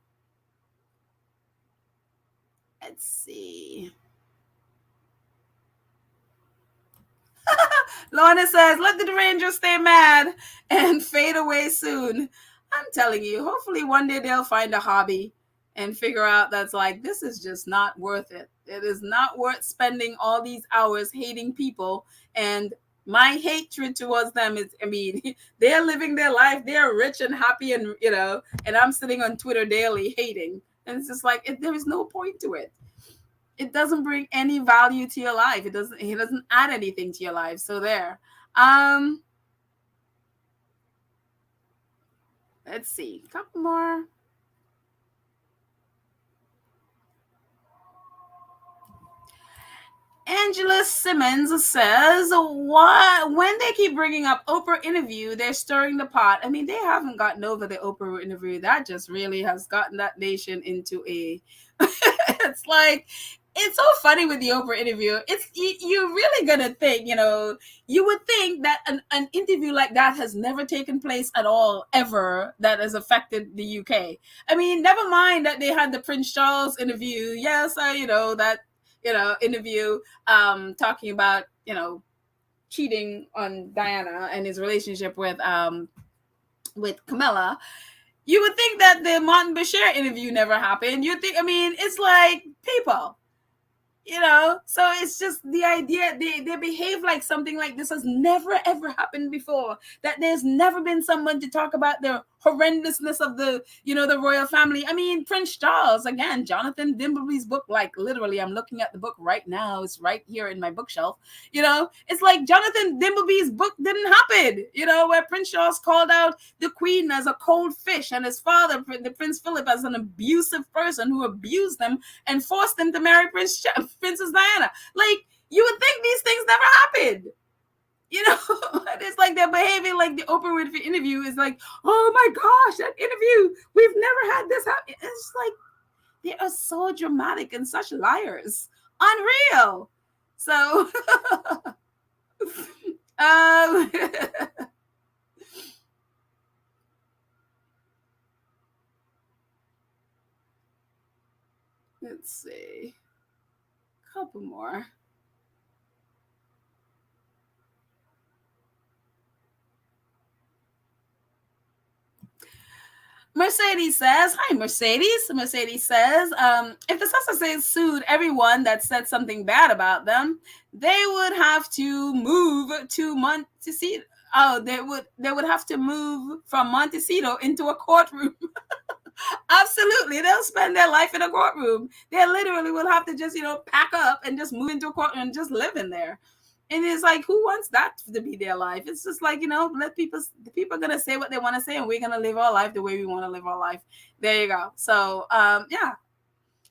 Let's see. Lorna says, let the Rangers stay mad and fade away soon. I'm telling you, hopefully one day they'll find a hobby and figure out that's like, this is just not worth it. It is not worth spending all these hours hating people. And my hatred towards them is, they're living their life. They're rich and happy and, and I'm sitting on Twitter daily hating. And it's just like, there is no point to it. It doesn't bring any value to your life. It doesn't add anything to your life. So there. Let's see. A couple more. Angela Simmons says, when they keep bringing up Oprah interview, they're stirring the pot. They haven't gotten over the Oprah interview. That just really has gotten that nation into a... It's like... It's so funny with the Oprah interview. You're really gonna think, you would think that an interview like that has never taken place at all, ever, that has affected the UK. Never mind that they had the Prince Charles interview. Yes, that interview, talking about, cheating on Diana and his relationship with Camilla. You would think that the Martin Bashir interview never happened. You think, it's like people. So it's just the idea they behave like something like this has never ever happened before, that there's never been someone to talk about the horrendousness of the royal family. Prince Charles, again, Jonathan Dimbleby's book, like literally I'm looking at the book right now, it's right here in my bookshelf. It's like Jonathan Dimbleby's book didn't happen, where Prince Charles called out the queen as a cold fish and his father, the Prince Philip, as an abusive person who abused them and forced them to marry Princess Diana. Like, you would think these things never happened. It's like they're behaving like the Oprah Winfrey interview is like, oh my gosh, that interview, we've never had this happen. It's like, they are so dramatic and such liars. Unreal. So, let's see. A couple more. Mercedes says, hi, Mercedes. Mercedes says, if the Sussexes sued everyone that said something bad about them, they would have to move to Montecito. Oh, they would have to move from Montecito into a courtroom. Absolutely. They'll spend their life in a courtroom. They literally will have to just, pack up and just move into a courtroom and just live in there. And it's like, who wants that to be their life? It's just like, let people are going to say what they want to say, and we're going to live our life the way we want to live our life. There you go. So, yeah.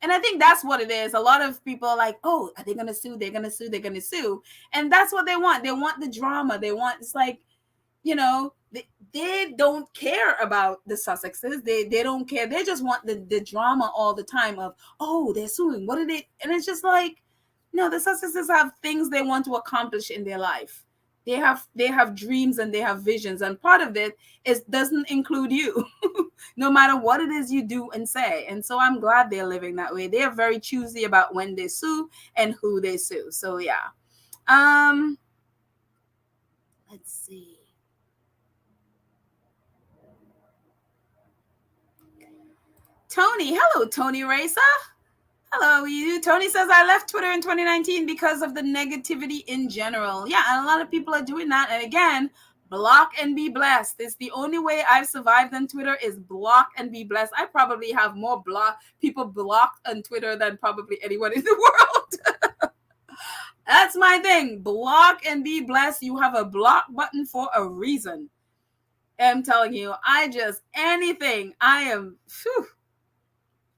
And I think that's what it is. A lot of people are like, oh, are they going to sue? They're going to sue. They're going to sue. And that's what they want. They want the drama. It's like, they don't care about the Sussexes. They don't care. They just want the drama all the time of, oh, they're suing. What are they? And it's just like, no, the Sussexes have things they want to accomplish in their life. They have dreams and they have visions, and part of it doesn't include you, no matter what it is you do and say. And so I'm glad they're living that way. They are very choosy about when they sue and who they sue. So yeah. Let's see. Tony, hello, Tony Racer. Hello, you. Tony says, I left Twitter in 2019 because of the negativity in general. Yeah, and a lot of people are doing that. And again, block and be blessed. It's the only way I've survived on Twitter is block and be blessed. I probably have more people blocked on Twitter than probably anyone in the world. That's my thing. Block and be blessed. You have a block button for a reason. I'm telling you, anything.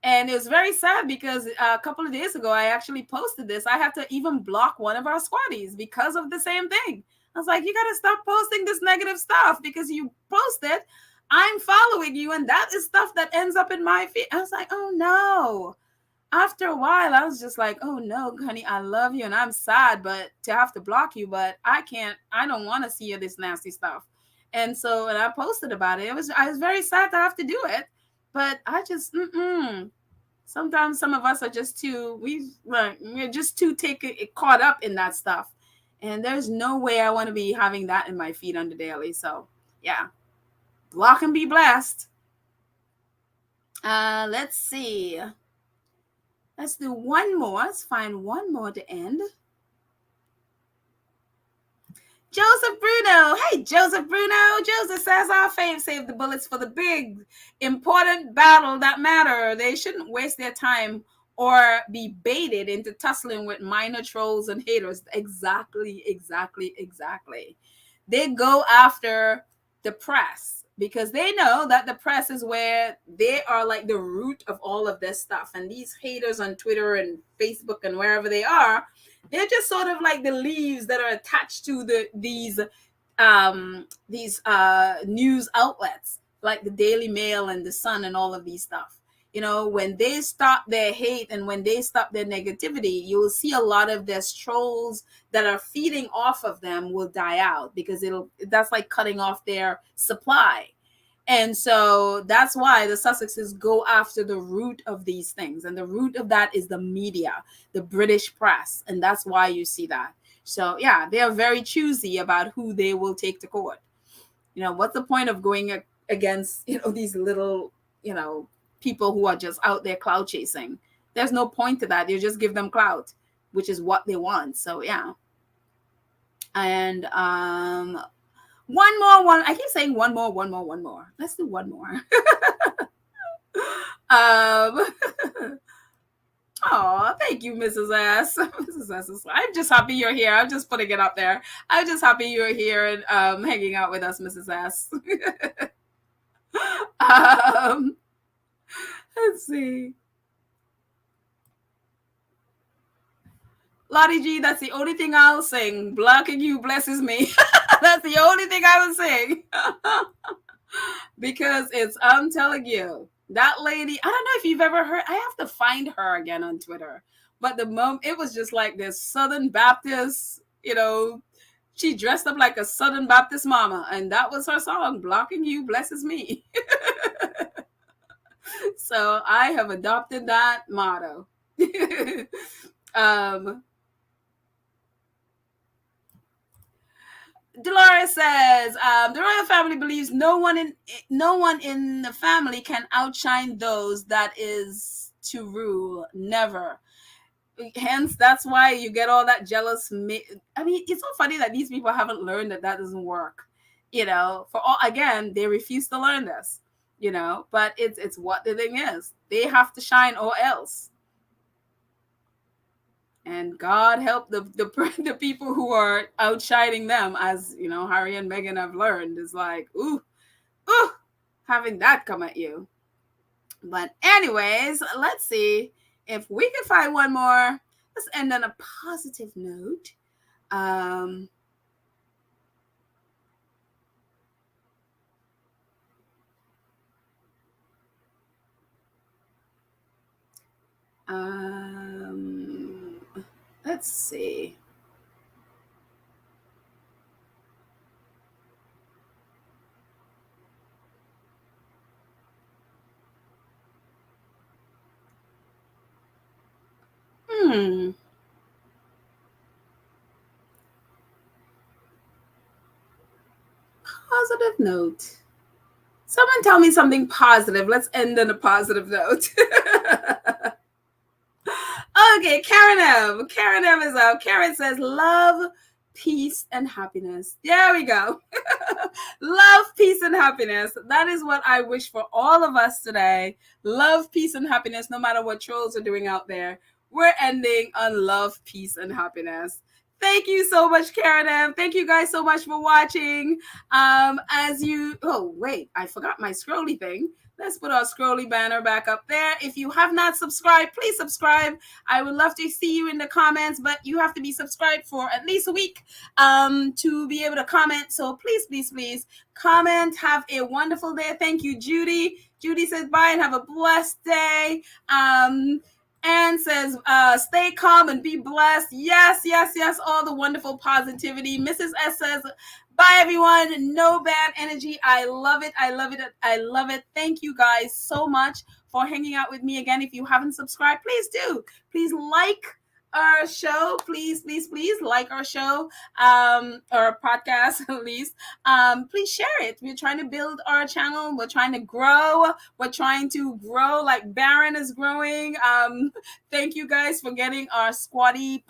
And it was very sad because a couple of days ago, I actually posted this. I had to even block one of our squaddies because of the same thing. I was like, you got to stop posting this negative stuff because you post it. I'm following you, and that is stuff that ends up in my feed. I was like, oh, no. After a while, I was just like, oh, no, honey, I love you, and I'm sad but to have to block you, but I don't want to see this nasty stuff. And I posted about it. I was very sad to have to do it. But I just, sometimes some of us are just we're just too caught up in that stuff. And there's no way I want to be having that in my feed on the daily. So, yeah. Block and be blessed. Let's see. Let's do one more. Let's find one more to end. Joseph Bruno. Hey, Joseph Bruno. Joseph says our fave save the bullets for the big, important battle that matter. They shouldn't waste their time or be baited into tussling with minor trolls and haters. Exactly. They go after the press because they know that the press is where they are like the root of all of this stuff. And these haters on Twitter and Facebook and wherever they are, they're just sort of like the leaves that are attached to these news outlets like the Daily Mail and the Sun and all of these stuff. When they stop their hate and when they stop their negativity, you will see a lot of their trolls that are feeding off of them will die out because that's like cutting off their supply. And so that's why the Sussexes go after the root of these things. And the root of that is the media, the British press. And that's why you see that. So, yeah, they are very choosy about who they will take to court. What's the point of going against, these little, people who are just out there clout chasing? There's no point to that. You just give them clout, which is what they want. So, yeah. And one more. I keep saying one more. Let's do one more. Oh, thank you, Mrs. S. Mrs. S. I'm just happy you're here. I'm just putting it up there. I'm just happy you're here and hanging out with us, Mrs. S. Let's see. Lottie G, that's the only thing I'll sing. Blocking you blesses me. That's the only thing I will sing. Because I'm telling you, that lady, I don't know if you've ever heard, I have to find her again on Twitter. But it was just like this Southern Baptist, she dressed up like a Southern Baptist mama. And that was her song, Blocking You Blesses Me. So I have adopted that motto. Dolores says the royal family believes no one in the family can outshine those that is to rule. Never. Hence, that's why you get all that jealous. I mean, it's so funny that these people haven't learned that doesn't work. Again, they refuse to learn this. But it's what the thing is. They have to shine or else. And God help the people who are outshining them, as Harry and Meghan have learned, is like, ooh, having that come at you. But anyways, let's see if we can find one more. Let's end on a positive note. Let's see. Positive note. Someone tell me something positive. Let's end on a positive note. Okay, Karen M is up. Karen says, love, peace, and happiness. There we go. Love, peace, and happiness. That is what I wish for all of us today. Love, peace, and happiness, no matter what trolls are doing out there. We're ending on love, peace, and happiness. Thank you so much, Karen M. Thank you guys so much for watching. Oh, wait, I forgot my scrolly thing. Let's put our scrolly banner back up there. If you have not subscribed, please subscribe. I would love to see you in the comments, but you have to be subscribed for at least a week to be able to comment. So please comment. Have a wonderful day. Thank you, Judy. Judy says bye and have a blessed day. Anne says, stay calm and be blessed. Yes. All the wonderful positivity. Mrs. S says, bye, everyone. No bad energy. I love it. Thank you guys so much for hanging out with me again. If you haven't subscribed, please do. Please like our show. Please like our show, or podcast at least. Please share it. We're trying to build our channel. We're trying to grow. We're trying to grow like Baron is growing. Thank you guys for getting our squatty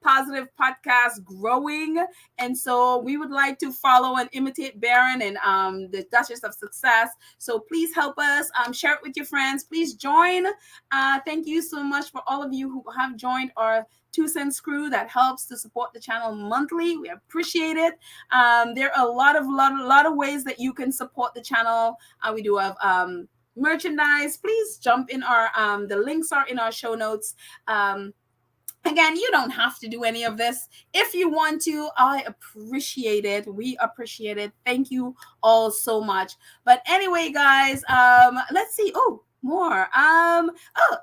positive podcast growing. And so we would like to follow and imitate Baron and the Duchess of Success. So please help us. Share it with your friends. Please join. Thank you so much for all of you who have joined our 2 cents crew that helps to support the channel monthly. We appreciate it. There are a lot of ways that you can support the channel. We do have merchandise. Please jump in our the links are in our show notes. Again, you don't have to do any of this. If you want to, I appreciate it. We appreciate it. Thank you all so much. But anyway, guys, let's see. Oh, more. Oh,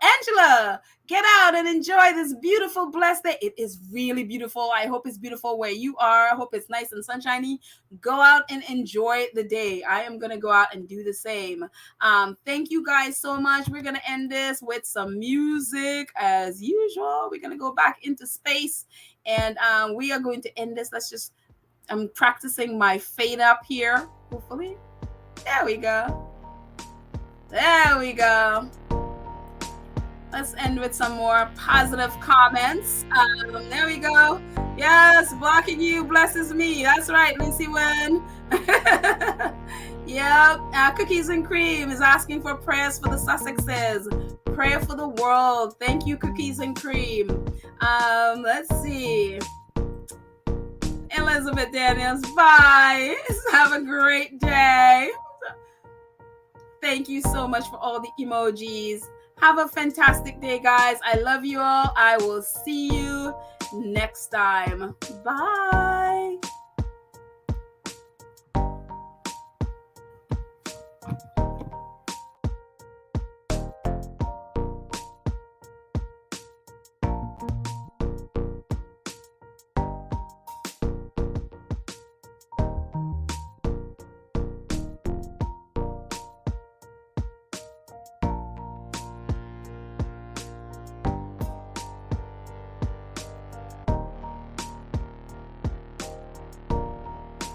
Angela, get out and enjoy this beautiful, blessed day. It is really beautiful. I hope it's beautiful where you are. I hope it's nice and sunshiny. Go out and enjoy the day. I am going to go out and do the same. Thank you guys so much. We're going to end this with some music as usual. We're going to go back into space and we are going to end this. I'm practicing my fade up here. Hopefully. There we go. There we go. Let's end with some more positive comments. There we go. Yes, blocking you blesses me. That's right, Lucy Wen. Yep. Cookies and Cream is asking for prayers for the Sussexes. Prayer for the world. Thank you, Cookies and Cream. Let's see. Elizabeth Daniels, bye. Have a great day. Thank you so much for all the emojis. Have a fantastic day, guys. I love you all. I will see you next time. Bye.